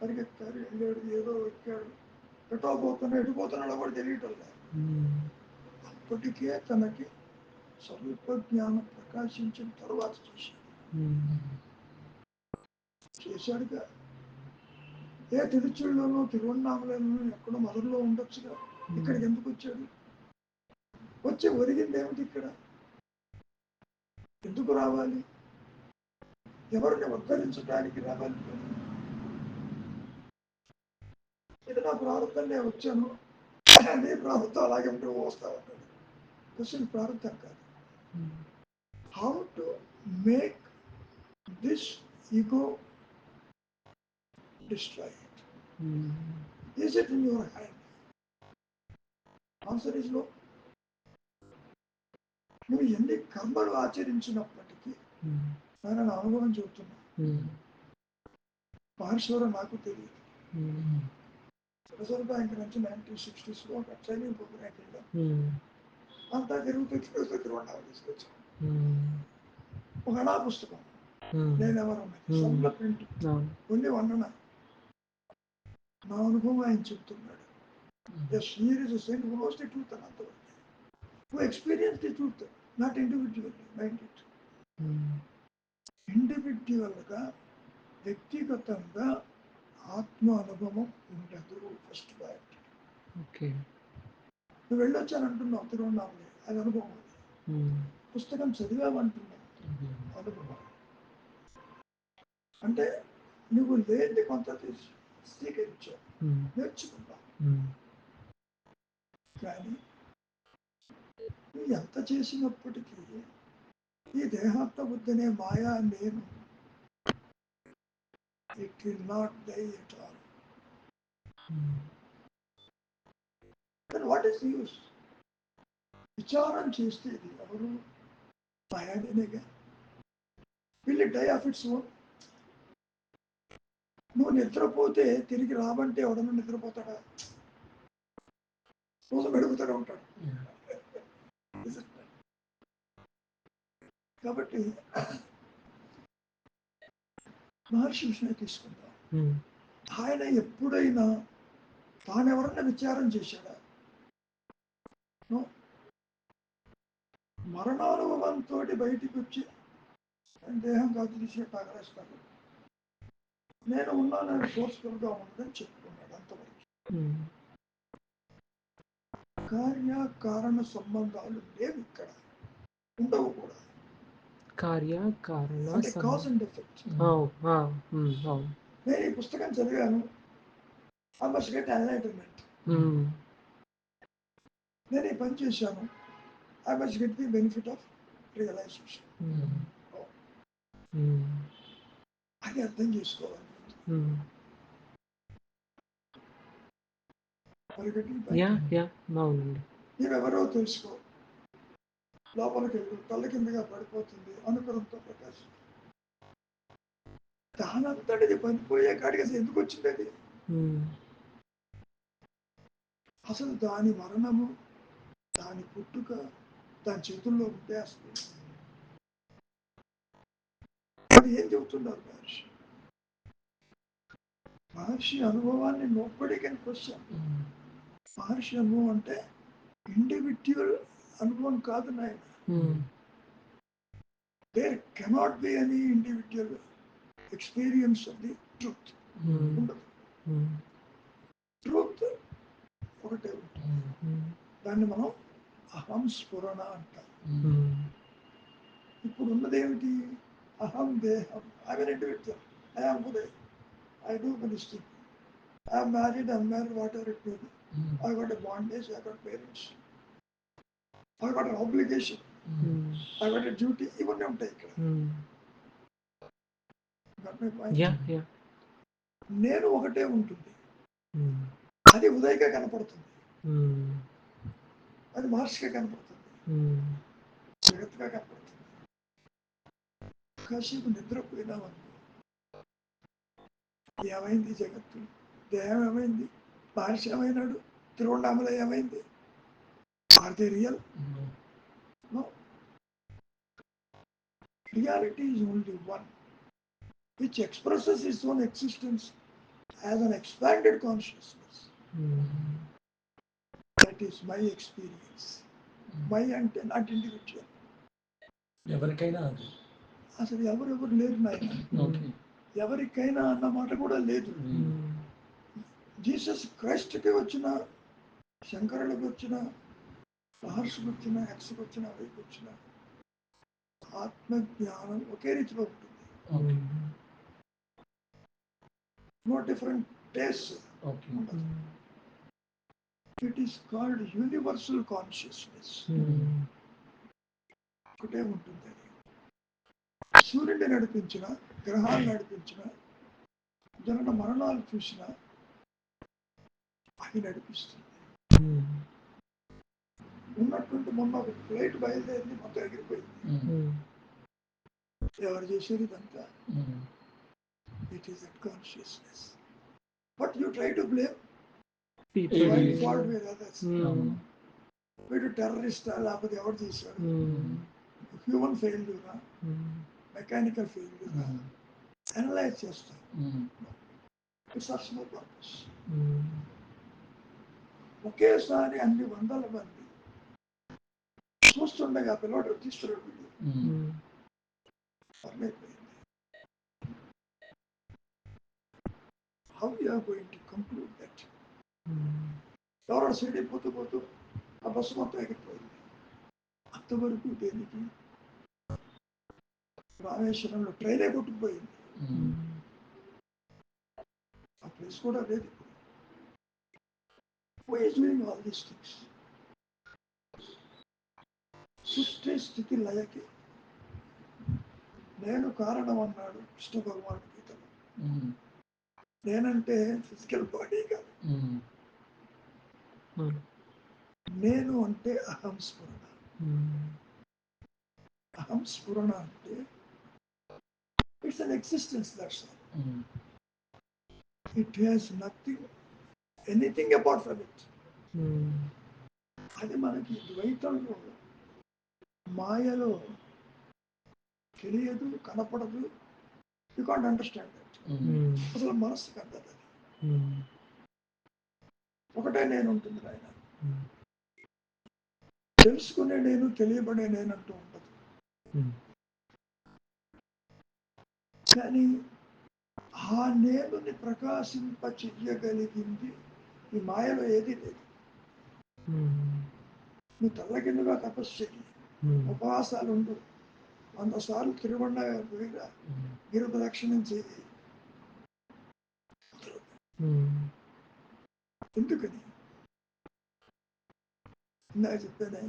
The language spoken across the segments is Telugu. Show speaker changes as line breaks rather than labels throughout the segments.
పరిగెత్తారు, వెళ్ళాడు, ఏదో ఎక్కాడు, ఎటుపోతున్నాడో కూడా తెలియటం లేదు. అప్పటికే తనకి స్వల్ప జ్ఞానం ప్రకాశించిన తర్వాత చేశాడుగా. ఏ తిరుచుల్లోనూ తిరువన్నామలలో ఎక్కడో మొదల్లో ఉండొచ్చుగా, ఇక్కడికి ఎందుకు వచ్చాడు? వచ్చి ఒరిగింది ఏమిటి ఇక్కడ? ఎందుకు రావాలి? ఎవరిని ఉద్ధరించడానికి రావాలి? ఇది నా ప్రారంభం, నేను వచ్చాను, నీ ప్రారంభం అలాగే ఉంటూ వస్తా ఉంటాడు. క్వశ్చన్ ప్రారంభం కాదు. How to make this ego destroy it? Is it in your hand? Answer is no. నువ్వు ఎన్ని కర్మలు ఆచరించినప్పటికీ, నేను నా అనుభవం చెబుతున్నా, మహర్షివరం నాకు తెలియదు. రిజర్వ్ బ్యాంక్ నుంచి 1960s ఒక ట్రైనింగ్ ప్రోగ్రామ్కి వెళ్ళాం. అంతా తిరుగుతూ తీసుకొచ్చాం. ఒక అనా పుస్తకం, నేనెవరన్నా ప్రింట్ కొన్ని వండనా, నా అనుభవం ఆయన చెప్తున్నాడు. Yes, here is a saint who knows the truth and authority, who experienced the truth, not individually, mind it. ఇండివిడ్యువల్గా, వ్యక్తిగతంగా ఆత్మ అనుభవం ఉండదు. First point.
ఓకే,
నువ్వు వెళ్ళొచ్చానంటున్నావు తిరువన్నామలై, అది అనుభవం. పుస్తకం చదివామంటున్నావు, అనుభవం. అంటే నువ్వు లేని కొంత స్వీకరించావు, నేర్చుకున్నావు. కానీ నువ్వు ఎంత చేసినప్పటికీ ఈ దేహాత్మ బుద్ధనే మాయా నేను, it will not die at all. What is use? విచారం చేస్తే ఇది ఎవరు? మాయానేగా. Will it die of its own? నువ్వు నిద్రపోతే తిరిగి రావంటే ఎవడన్నా నిద్రపోతాడా? రోజు గడుపుతూనే ఉంటాడు. కాబట్టి మహర్షి విషయం తీసుకుందాం. ఆయన ఎప్పుడైనా తానెవరన్నా విచారం చేశాడా? మరణానుభవంతో బయటికి వచ్చి దేహం కాదు తీసి తాగరేస్తాడు, నేను ఉన్నానని ఫోర్స్ఫుల్గా ఉండదని చెప్పుకున్నాడు. అంతవరకు కార్యకారణ సంబంధాలు లేవు ఇక్కడ, ఉండవు కూడా.
కార్యకారణ
అంటే కాజ్ అండ్ ఎఫెక్ట్. నేను ఈ పుస్తకం చదివాను, ఐ మస్ట్ గెట్ ఎన్లైటన్మెంట్. నేను ఈ పని చేశాను, I must get the benefit of realization. అది అర్థం చేసుకోవాలి. నీవెవరో తెలుసుకో, లోపలికి వెళ్ళు, తల్ల కిందగా పడిపోతుంది అనుకరంతో ప్రకాశం. దానంతటిది పడిపోయే కాడికి అసలు ఎందుకు వచ్చింది అది? అసలు దాని మరణము, దాని పుట్టుక దాని చేతుల్లో ఉంటే అసలు అది ఏం చెబుతున్నారు మహర్షి? మహర్షి అనుభవాన్ని నోబడీ కెన్ క్వశ్చన్. మహర్షి అనుభవం అంటే ఇండివిడ్యువల్ అనుభవం కాదు నాయన. There cannot be any individual experience of the truth. ఉండదు. ట్రూత్ ఒకటే ఉంటుంది. దాన్ని మనం అహం స్ఫురణ అంటాం. ఇప్పుడు ఉన్నదేమిటి? అహం దేహం. I an individual, I am Uday, I do this thing, I am married, unmarried, whatever it may be, I got a bondage, I got parents, I got an obligation, I got a duty. ఇవన్నీ ఉంటాయి ఇక్కడ. నేను ఒకటే ఉంటుంది, అది ఉదయగా కనపడుతుంది, అది మహర్షిగా కనపడుతుంది, జగత్తుగా కనపడుతుంది. కాసేపు నిద్రపోయినామనుకో, ఏమైంది జగత్తు? దేహం ఏమైంది? మహర్షి ఏమైనాడు? తిరువన్నామలై ఏమైంది? Are they real? No. Reality is only one, which expresses its own existence as an expanded consciousness. That is my experience. My అంటే నాట్ ఇండివిజువల్,
ఎవరికైనా అది
అసలు ఎవరెవరు లేరు నాయన. ఎవరికైనా అన్న మాట కూడా లేదు. జీసస్ క్రైస్ట్కి వచ్చిన, శంకరులకు వచ్చిన, మహర్షికి వచ్చిన, ఎక్స్కి వచ్చిన, వైకి వచ్చిన ఆత్మజ్ఞానం ఒకే రీతిలో ఉంటుంది. No different taste. It is called universal consciousness. ఒకటే ఉంటుంది. సూర్యుడిని నడిపించిన, గ్రహాలు నడిపించిన, జనన మరణాలు చూసిన అది నడిపిస్తుంది. ఉన్నటువంటి మొన్న ఒక ఫ్లైట్ బయలుదేరింది, మొత్తం ఎగిరిపోయింది. ఎవరు చేసేది ఇదంతా? It is that consciousness. But you try to blame వీడు టెర్రరిస్టా లేకపోతే ఎవరు చేశాడు? హ్యూమన్ ఫెయిల్యూరా, మెకానికల్ ఫెయిల్యూరా అనలైజ్ చేస్తాం. It's our small purpose. ఒకేసారి అన్ని వందల మంది చూస్తుండగా పిల్లవాడు తీస్తున్నాడు. How you are going to conclude that? ఎవరో సైడ్ పోతూ పోతూ ఆ బస్సు మొత్తం ఎగిరిపోయింది. అంతవరకు దేనికి? రామేశ్వరంలో ట్రైనే కొట్టుకుపోయింది. ఆ ప్లేస్ కూడా లేదు. Who is doing all these things? సృష్టి స్థితి లయకి నేను కారణం అన్నాడు కృష్ణ భగవానుడు గీతలో. నేనంటే ఫిజికల్ బాడీ కాదు. నేను అంటే అహం స్ఫురణ. అహం స్ఫురణ అంటే it's an existence. That's all. It has nothing, anything apart from it. అది మనకి ద్వైతంలో, మాయలో తెలియదు, కనపడదు. You can't understand that. అసలు మనస్సుకి అర్థం అది. ఒకటే నేను ఉంటుంది ఆయన. తెలుసుకునే నేను, తెలియబడే నేను అంటూ ఉంటుంది. కానీ ఆ నేనుని ప్రకాశింప చెయ్యగలిగింది ఈ మాయలో ఏది లేదు. నువ్వు తల్లకిందుగా తపస్సు చెయ్యి, ఉపవాసాలు ఉండు, 100 సార్లు తిరువణ గిరి ప్రదక్షిణం చెయ్యి. ఎందుకని? ఇందాక చెప్పానే,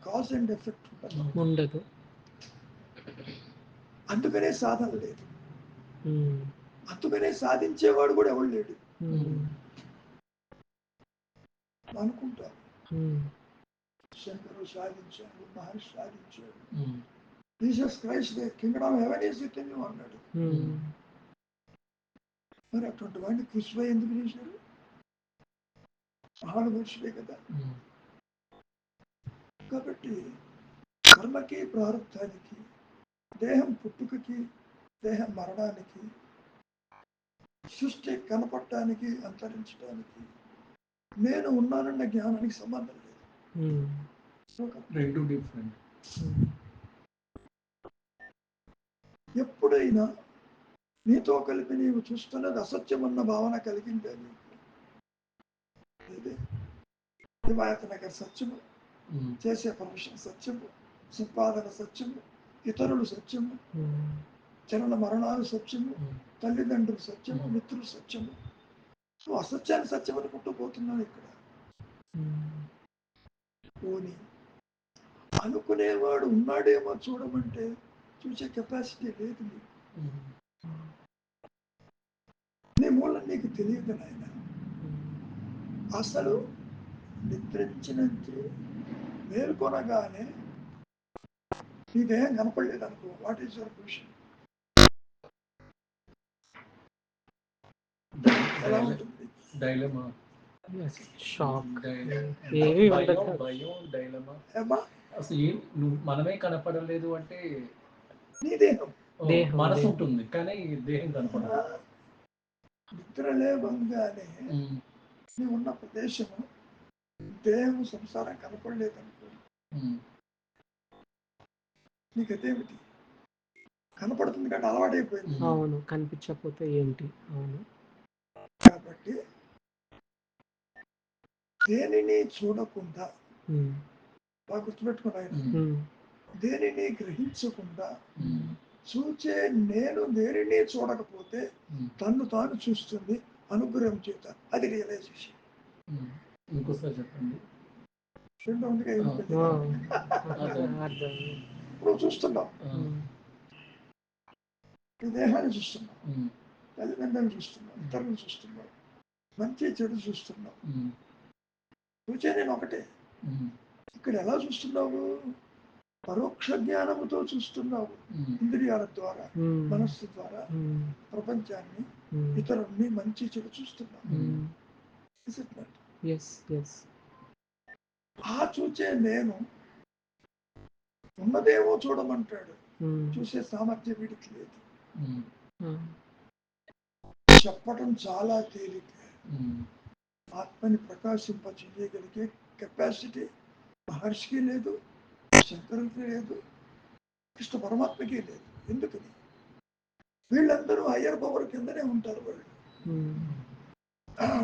కాజ్ అండ్ ఎఫెక్ట్ ఉండదు. అందుకనే సాధన లేదు. అందుకనే సాధించేవాడు కూడా ఎవడు లేడు అనుకుంటారు. శంకరుడు సాధించాడు, మహర్షి సాధించాడు. Jesus Christ the Kingdom of heaven is with in you అన్నాడు. మరి అటువంటి వాడిని కృష్ణ ఎందుకు చేశారు? మహానుభావుడే కదా. కాబట్టి కర్మకి, ప్రారంధానికి, దేహం పుట్టుకకి, దేహం మరణానికి, సృష్టి కనపడటానికి, అంతరించడానికి, నేను ఉన్నానన్న జ్ఞానానికి సంబంధం లేదు.
రెండు డిఫరెంట్.
ఎప్పుడైనా నీతో కలిపి నీవు చూస్తున్నది అసత్యం అన్న భావన కలిగిందే నీకు? హిమాయత్ నగర్ సత్యము, చేసే ప్రొఫెషన్ సత్యము, సంపాదన సత్యము, ఇతరులు సత్యము, జనన మరణాలు సత్యము, తల్లిదండ్రులు సత్యము, మిత్రులు సత్యము. నువ్వు అసత్యాన్ని సత్యం అనుకుంటూ పోతున్నావు. ఇక్కడ పోనీ అనుకునేవాడు ఉన్నాడేమో చూడమంటే చూసే కెపాసిటీ లేదు నీకు. నీ మూలం నీకు తెలియదు నాయన. అసలు నిద్రించినంతే మేల్కొనగానే నీ దేహం కనపడలేదు అనుకో, వాట్ ఈస్ యువర్ పొజిషన్? ఎలా ఉంటుంది?
డైలమా,
షాక్,
అసలు మనమే కనపడలేదు అంటే
నీ దేహం,
మనసు ఉంటుంది కానీ దేహం కనపడదు.
నిద్ర లేవంగానే నీవు ఉన్న ప్రదేశము దేహం సంసారం కనపడలేదనుకో, నీకు అదేమిటి కనపడుతుంది కానీ అలవాటైపోయింది.
అవును, కనిపించకపోతే ఏంటి? అవును.
కాబట్టి దేనిని చూడకుండా బాగా గుర్తుపెట్టుకున్నాను, దేనిని గ్రహించకుండా చూచే నేను దేనిని చూడకపోతే తన్ను తాను చూస్తుంది అనుగ్రహం చేత, అది రియలైజేషన్.
ఇంకోసారి చెప్పండి.
ఇప్పుడు చూస్తున్నావు, ఈ దేహాన్ని చూస్తున్నావు, తల్లిదండ్రులను చూస్తున్నావు, ఇతరులను చూస్తున్నావు, మంచి చెడు చూస్తున్నావు. చూచే నేను ఒకటే. ఇక్కడ ఎలా చూస్తున్నావు? పరోక్ష జ్ఞానముతో చూస్తున్నావు, ఇంద్రియాల ద్వారా, మనస్సు ద్వారా ప్రపంచాన్ని, ఇతరుల్ని, మంచి చెడు చూస్తున్నావు. ఆ చూచే నేను ఉన్నదేమో చూడమంటాడు, చూసే సామర్థ్యం వీడికి లేదు. చెప్పటం చాలా తేలిక, ఆత్మని ప్రకాశింపచేయగలిగే కెపాసిటీ మహర్షికి లేదు, శంకరుడికి లేదు, కృష్ణ పరమాత్మకి లేదు. ఎందుకని? వీళ్ళందరూ హయ్యర్ పవర్ కిందనే ఉంటారు. వాళ్ళు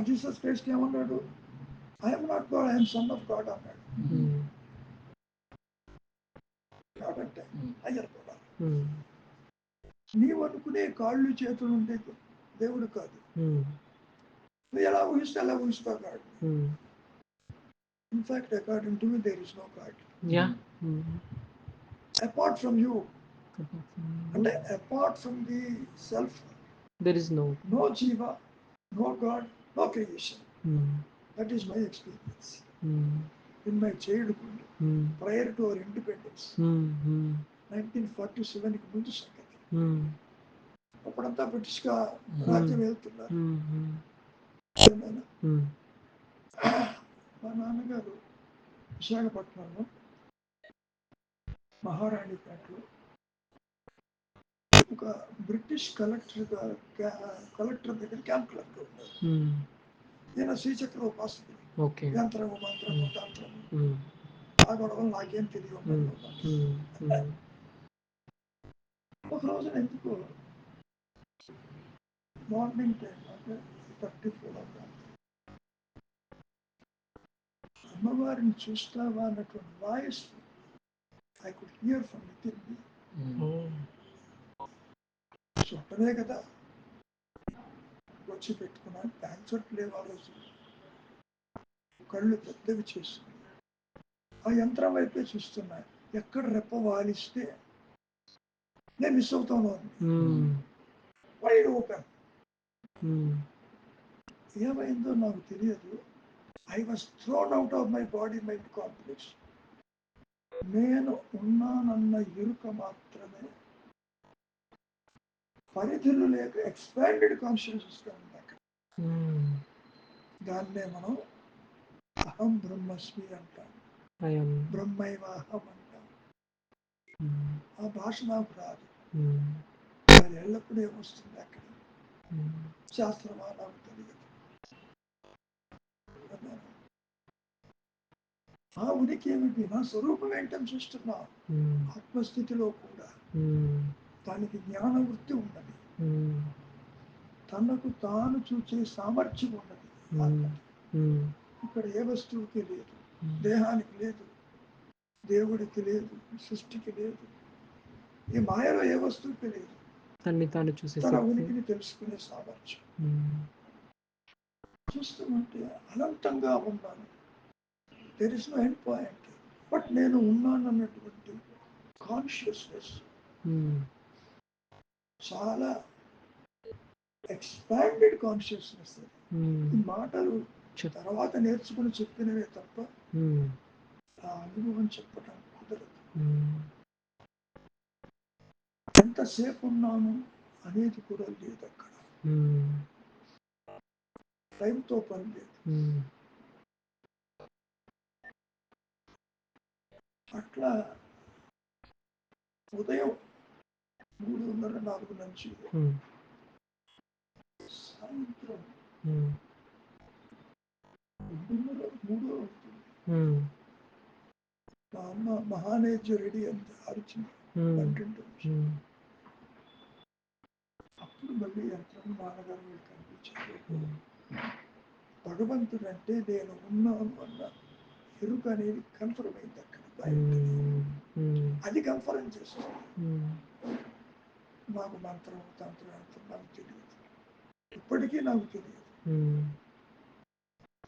జీసస్ క్రైస్ట్ ఏమన్నాడు? I'm not God, I'm son of God అన్నాడు. కాబట్టి హయ్యర్ పవర్. నీవు అనుకునే కాళ్ళు చేతులు ఉండే దేవుడు కాదు. నువ్వు ఎలా ఊహిస్తే అలా ఊహిస్తావు కాదు. In fact according to me there is no God. Apart from you, and apart from the self,
there is no
jiva, no God, no creation. That is my experience. In my childhood, prior to our independence, 1947 కి ముందు సంగతి. అప్పుడంతా బ్రిటిష్ గా రాజ్యం వెళ్తున్నారు. మా నాన్నగారు విశాఖపట్నంలో మహారాణిపేటలో ఒక బ్రిటిష్ కలెక్టర్ దగ్గర క్యాంప్ క్లర్క్ ఉన్నారు. నేను శ్రీచక్ర ఉపాసకుడు, యంత్రము, మంత్రము, తంత్రము, ఆ గొడవలు నాకేం తెలియదు. ఒక రోజున ఎందుకు మార్నింగ్ టైం అంటే 34 అమ్మవారిని చూస్తావా అన్నటువంటి voice I could hear from within me. చుట్టనే కదా వచ్చి పెట్టుకున్నాను. ప్యాంట్ షర్ట్ లేవు ఆ రోజు. కళ్ళు పెద్దవి చేసుకుని ఆ యంత్రం వైపే చూస్తున్నాను. ఎక్కడ రెప్ప వాలిస్తే నేను మిస్ అవుతాను. Wide open. ఏమైందో నాకు తెలియదు. I was throne out of my body mind complex. నేను ఉన్నానన్న ఎరుక మాత్రమే, పరిధులు లేక ఎక్స్పాండెడ్ కాన్షియస్నెస్ గా ఉంది అక్కడ. దాన్నే మనం అహం బ్రహ్మస్మి అంటాం, బ్రహ్మైవాహం అంటాం. ఆ భాష నాకు రాదు, అది ఎల్లప్పుడూ ఏమొస్తుంది అక్కడ శాస్త్రమా నాకు తెలియదు. ఆ ఉనికి ఏమిటి? నా స్వరూపం ఏంటని చూస్తున్నా. ఆత్మస్థితిలో కూడా దానికి జ్ఞాన వృత్తి ఉన్నది, తనకు తాను చూసే సామర్థ్యం ఉన్నది. ఇక్కడ ఏ వస్తువుకి లేదు, దేహానికి లేదు, దేవుడికి లేదు, సృష్టికి లేదు, ఈ మాయలో ఏ వస్తువుకి లేదు. తన ఉనికిని తెలుసుకునే సామర్థ్యం. చూస్తుంటే అనంతంగా ఉన్నాను, there is no end point. But నేను ఉన్నాను అన్నటువంటి కాన్షియస్నెస్ చాలా ఎక్స్పాండెడ్ కాన్షియస్నెస్. ఈ మాటలు తర్వాత నేర్చుకుని చెప్పినవే తప్ప ఆ అనుభవం చెప్పడం కుదరదు. ఎంతసేపు ఉన్నాను అనేది కూడా లేదు అక్కడ. టైంతో పని లేదు. అట్లా ఉదయం 3:30-4 నుంచి సాయంత్రం
ఉమ్,
3 అవుతుంది.
ఉమ్,
మా అమ్మ మహానేజ్య రెడీ అంత అరిచింది
ఉమ్,
వంటింటి నుంచి.
ఉమ్,
అప్పుడు మళ్ళీ యంత్రం నాన్నగారు వీళ్ళు కనిపించారు.
ఉమ్,
భగవంతుడు అంటే నేను ఉన్నాను అన్న ఎరుక అనేది కన్ఫర్మ్ అయింది అక్కడ బయట. అది కన్ఫర్మ్ చేస్తుంది. నాకు మంత్రం తంత్రం అంతా నాకు తెలియదు, ఇప్పటికీ నాకు తెలియదు.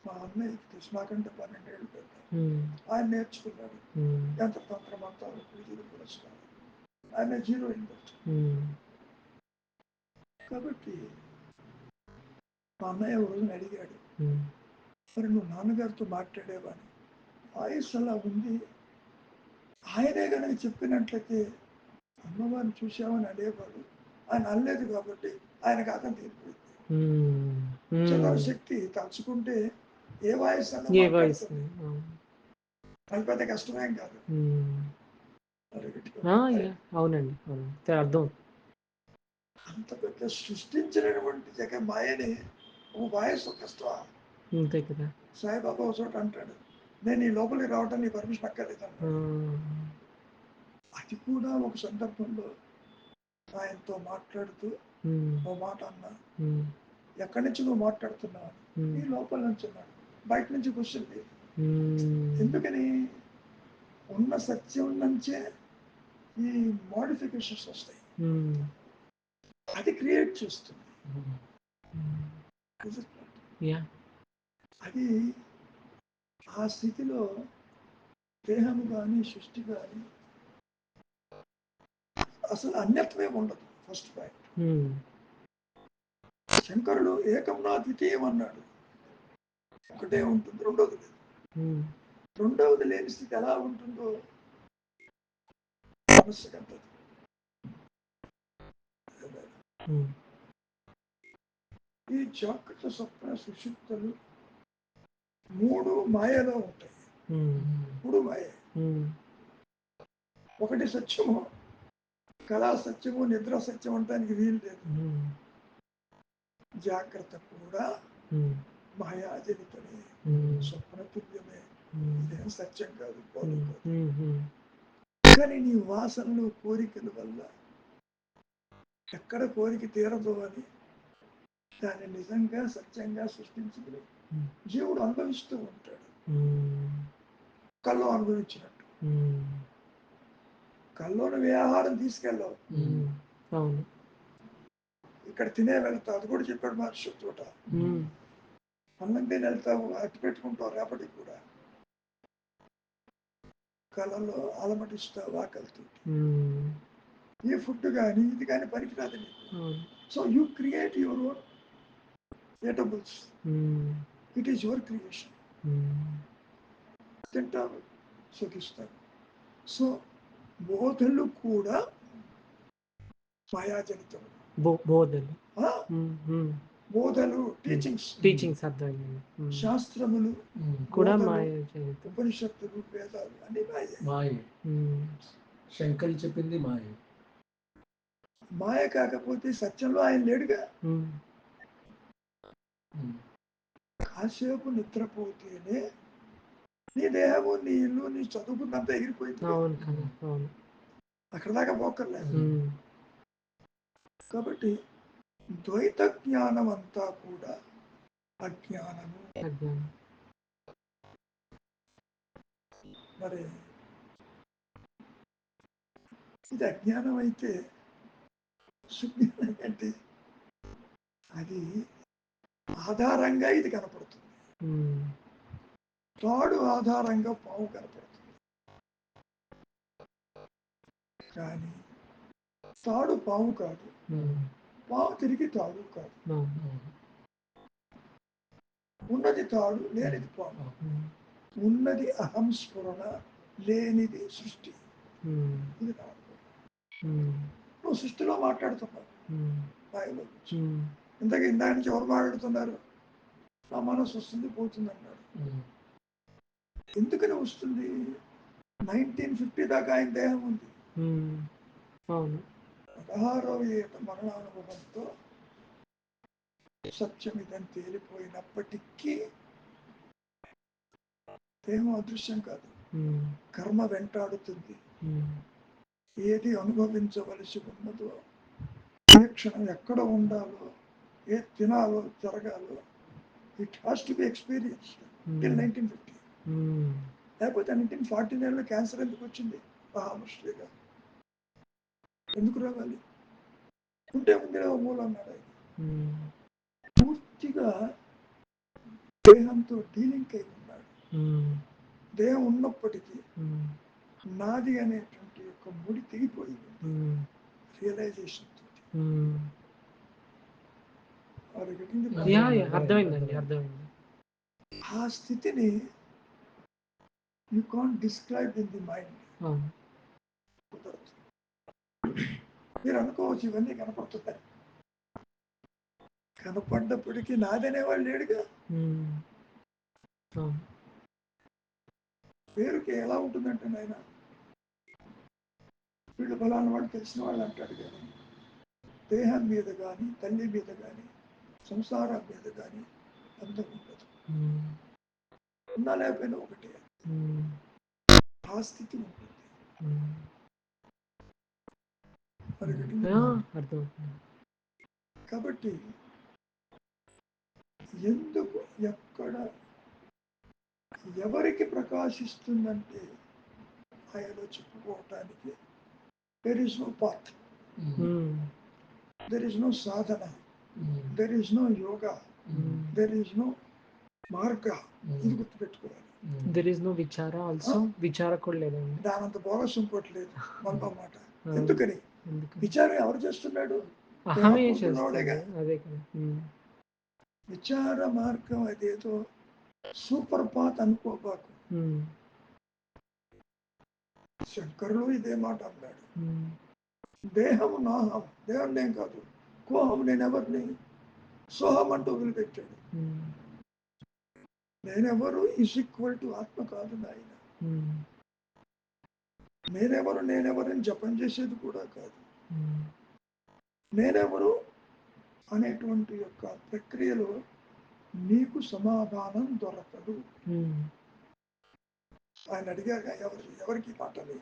మా అన్నయ్య తెలుసు, నాకంటే 12 ఏళ్ళు పెద్ద. ఆయన నేర్చుకున్నాడు యంత్ర తంత్ర మంత్రాలు, పూజలు పురస్కారం. ఆయన 0 ఇంట్రెస్ట్. కాబట్టి మా అన్నయ్య ఒక రోజున అడిగాడు, మరి నువ్వు నాన్నగారితో మాట్లాడేవాని వాయిస్ అలా ఉంది, ఆయనే కనుక చెప్పినట్లయితే అమ్మవారిని చూసామని అనేవాడు. ఆయన అనలేదు కాబట్టి ఆయనకు అర్థం తీరిపోయింది. శక్తి తలుచుకుంటే ఏ వాయిస్ అన్నా మాట్లాడుతుంది. అది పెద్ద కష్టమేం కాదు.
అవునండి, అర్థం.
అంత పెద్ద సృష్టించినటువంటి జగ మాయని ఓ వాయిస్ కష్టమా?
అంతే కదా.
సాయిబాబా ఒక చోట అంటాడు, నేను ఈ లోపలికి రావడం నీ పర్మిషన్ అక్కర్లేదు అంటాడు. అది కూడా ఒక సందర్భంలో ఆయనతో మాట్లాడుతూ ఓ మాట అన్నా, ఎక్కడి నుంచి నువ్వు మాట్లాడుతున్నావు? నీ లోపల నుంచి అన్నాడు. బయట నుంచి క్వశ్చన్ లేదు. ఎందుకని? ఉన్న సత్యం నుంచే ఈ మోడిఫికేషన్స్ వస్తాయి. అది క్రియేట్ చేస్తుంది. అది ఆ స్థితిలో దేహము కానీ సృష్టి కానీ అసలు అన్యత్వమే ఉండదు. First point. శంకరుడు ఏకంనా ద్వితీయం అన్నాడు. ఒకటే ఉంటుంది, రెండవది లేదు. రెండవది లేని స్థితి ఎలా ఉంటుందో సమస్య కంటది. ఈ జాగ్రత్త స్వప్న సుషుప్తులు 3 మాయలో ఉంటాయి. 3 మాయ. ఒకటి సత్యము, కళా సత్యము, నిద్ర సత్యం అంటానికి వీలు లేదు. జాగ్రత్త కూడా మాయాజనితమే, స్వప్న తుల్యమే. ఇదేం సత్యం కాదు, కానీ నీ వాసనలు కోరికల వల్ల ఎక్కడ కోరిక తీరదు అని దాన్ని నిజంగా సత్యంగా సృష్టించుకుని జీవుడు అనుభవిస్తూ ఉంటాడు. కళ్ళు అనుభవించినట్టు. కల్లోని వ్యాహారం తీసుకెళ్ళవు. ఇక్కడ తినే వెళ్తావు, అది కూడా చెప్పాడు మహర్షి చోట. అన్నం తిని వెళ్తావు, అట్టి పెట్టుకుంటావు రేపటికి కూడా. కళలో అలమటిస్తావు ఆకలితో. ఈ ఫుడ్ కానీ ఇది కానీ పనికిరాదు నీకు. So you create your own eatables. It is your creation. తింటావు, సుఖిస్తావు. సో బోధలు కూడా మాయాజనితం. బోధలు
టీచింగ్స్
శాస్త్రములు
కూడా
ఉపనిషత్తులు, వేదాలు అన్ని
మాయ. శంకర్ చెప్పింది మాయ.
మాయ కాకపోతే సత్యంలో ఆయన లేడుగా. కాసేపు నిద్రపోతేనే నీ దేహము, నీ ఇల్లు, నీ చదువుకున్నంత ఎగిరిపోయింది. అక్కడ దాకా పోకర్లేదు. కాబట్టి ద్వైత జ్ఞానం అంతా కూడా అజ్ఞానము. మరి ఇది అజ్ఞానం అయితే సుజ్ఞానం ఏంటి? అది ఆధారంగా ఇది కనపడుతుంది. తాడు ఆధారంగా పాము కనపడుతుంది, కానీ తాడు పాము కాదు, పాము తిరిగి తాడు కాదు. ఉన్నది తాడు, లేనిది పాము. ఉన్నది అహం స్ఫురణ, లేనిది సృష్టి. ఇది నువ్వు సృష్టిలో మాట్లాడుతున్నావు. ఇంతకీ ఇందాక నుంచి ఎవరు మాట్లాడుతున్నారు? నా మనసు వస్తుంది పోతుంది అన్నాడు. ఎందుకని వస్తుంది? 1950 దాకా ఆయన దేహం ఉంది. 16వ ఏట మరణానుభవంతో సత్యం ఇదని తేలిపోయినప్పటికీ దేహం అదృశ్యం కాదు, కర్మ వెంటాడుతుంది. ఏది అనుభవించవలసి ఉన్నదో, ఏ క్షణం ఎక్కడ ఉండాలో, ఏ తినాలో జరగాలో, it has to be experienced till 1950. లేకపోతే 1949లో క్యాన్సర్ ఎందుకు వచ్చింది? మహాముష్టిగా ఎందుకు రావాలి? ఉంటే ఉంది మూలం అన్నాడు ఆయన. పూర్తిగా దేహంతో డీలింక్ అయి ఉన్నాడు. దేహం ఉన్నప్పటికీ నాది అనేటువంటి ఒక ముడి తెగిపోయింది రియలైజేషన్ తోటి.
అర్థమైందండి, అర్థమైంది.
ఆ స్థితిని you can't describe in the mind. కుదరదు. మీరు అనుకోవచ్చు ఇవన్నీ కనపడుతున్నాయి, కనపడ్డప్పటికీ నాదనేవాళ్ళు లేడుగా. పేరుకి ఎలా ఉంటుందంటే నాయన వీళ్ళు బలాన్ని వాడు తెలిసిన వాళ్ళు అంటాడు కానీ దేహం మీద కానీ తల్లి మీద కానీ సంసారం మీద కానీ బంధం ఉండదు. ఉన్నా లేకపోయినా ఒకటే ఆ స్థితి ఉంటుంది. కాబట్టి ఎందుకు ఎక్కడ ఎవరికి ప్రకాశిస్తుందంటే ఆయనలో చెప్పుకోవటానికి there is no path, there is no sadhana, there is no yoga, there is no marga. ఇది గుర్తుపెట్టుకోవాలి.
there is no vichara also. విచార కూడా లేదండి,
దానంత బోగస్ ఇంకోటి లేదు మనతో మాట. ఎందుకని విచారం ఎవరు చేస్తున్నాడు?
అహమే చేస్తున్నాడు. అదే కదా
విచార మార్గం అదేదో సూపర్ పాత్ అనుకోబాకు. శంకరులు ఇదే మాట అన్నాడు. దేహం నాహం, దేహం నేను కాదు, కోహం నేను ఎవరిని, సోహం అంటూ వదిలిపెట్టాడు. నేనెవరు ఈజ్ ఈక్వల్ టు ఆత్మ కాదు నాయన. నేనెవరని జపం చేసేది కూడా కాదు. నేనెవరు అనేటువంటి యొక్క ప్రక్రియలో నీకు సమాధానం దొరకదు. ఆయన అడిగాక ఎవరికి మాటలు?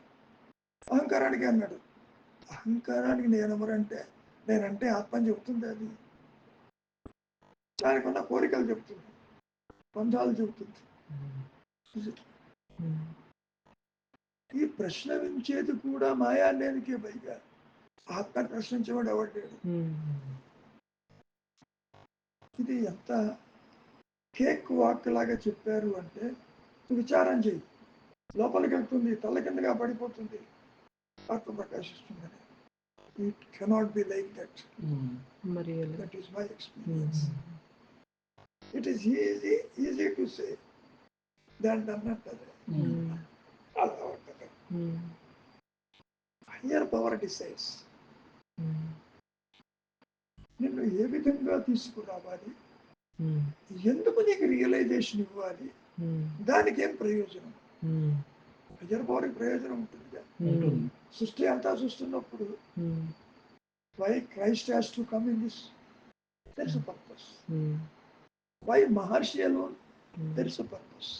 అహంకారానికి అన్నాడు. అహంకారానికి నేనంటే ఆత్మని చెబుతుంది. అది దానికి ఉన్న కోరికలు చెబుతుంది, బంధాలు చెబుతుంది. ఈ ప్రశ్నించేది కూడా మాయాలేనికే. పైగా ఆత్మని ప్రశ్నించేవాడు ఎవడ్డాడు? ఇది ఎంత కేక్ వాక్ లాగా చెప్పారు అంటే, విచారం చేయి, లోపలికి వెళ్తుంది, తల కిందగా పడిపోతుంది, ఆత్మ ప్రకాశిస్తుందని. It cannot be like that. That is my experience. It is easy to say దాన్ని అన్నట్టు అలా ఉంటుంది. హయ్యర్ పవర్ డిసైడ్స్ నిన్ను ఏ విధంగా తీసుకురావాలి, ఎందుకు నీకు రియలైజేషన్ ఇవ్వాలి, దానికి ఏం ప్రయోజనం. హయ్యర్ పవర్కి ప్రయోజనం ఉంటుంది. సృష్టి అంతా చూస్తున్నప్పుడు why Christ has to come in this, there is a purpose. Why Maharshi alone, there is a purpose.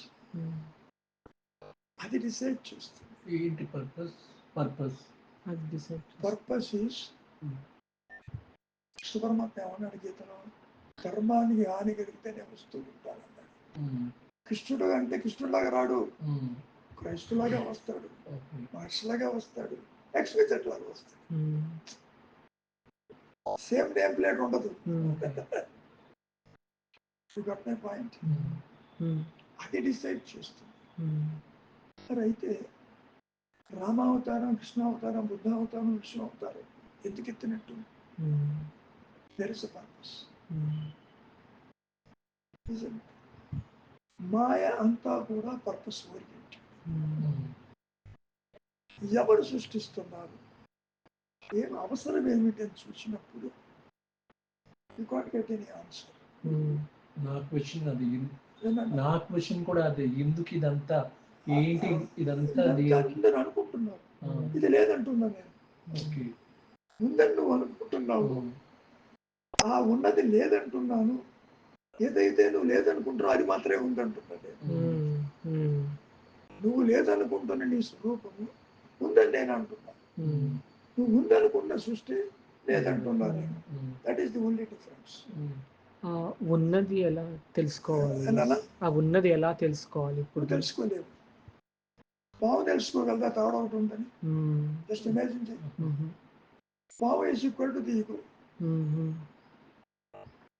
అది డిసైడ్ చేస్తుంది.
ఏంటి పర్పస్?
పర్పస్ ఈస్ సుపరమాత్మ ఏమన్నాడు గీతలో, కర్మానికి హాని కలిగితే నేను వస్తూ ఉంటానన్నాడు. కృష్ణుడు అంటే కృష్ణుడిలాగా రాడు, క్రైస్తులాగా వస్తాడు, మహర్షిలాగా వస్తాడు, ఎక్స్‌వైజెడ్ లాగా వస్తాడు. సేమ్ నేమ్ ప్లేట్ ఉండదు. పాయింట్ అది డిసైడ్ చేస్తుంది. మరి అయితే రామావతారం, కృష్ణావతారం, బుద్ధావతారం, విష్ణు అవతారం ఎందుకు ఎత్తినట్టు? There is a purpose. మాయ అంతా కూడా పర్పస్ ఓరియంటెడ్. ఎవరు సృష్టిస్తున్నారు, ఏం అవసరం ఏమిటని చూసినప్పుడు you can't get any answer.
నా క్వశ్చన్ కూడా అదే, ఎందుకు ఇదంతా, ఏంటి ఇదంతా
అందరూ అనుకుంటున్నారు. ఇది లేదంటున్నా నేను. ఉందని నువ్వు అనుకుంటున్నావు. ఆ ఉన్నది లేదంటున్నాను, ఏదైతే నువ్వు లేదనుకుంటారో అది మాత్రమే ఉందంటున్నాను. నువ్వు లేదనుకుంటున్న నీ స్వరూపము ఉందని నేను అంటున్నాను. నువ్వు ఉందనుకున్న సృష్టి లేదంటున్నాను. That is the only difference.
ఉన్నది ఎలా తెలుసుకోవాలి?
ఎలా
ఆ ఉన్నది ఎలా తెలుసుకోవాలి? ఇప్పుడు
తెలుసుకోలేవు. పావు తెలుసుకోగలదా తేడా ఒకటి ఉందని? జస్ట్ ఇమాజిన్ చేయి. పావు is equal to the ego.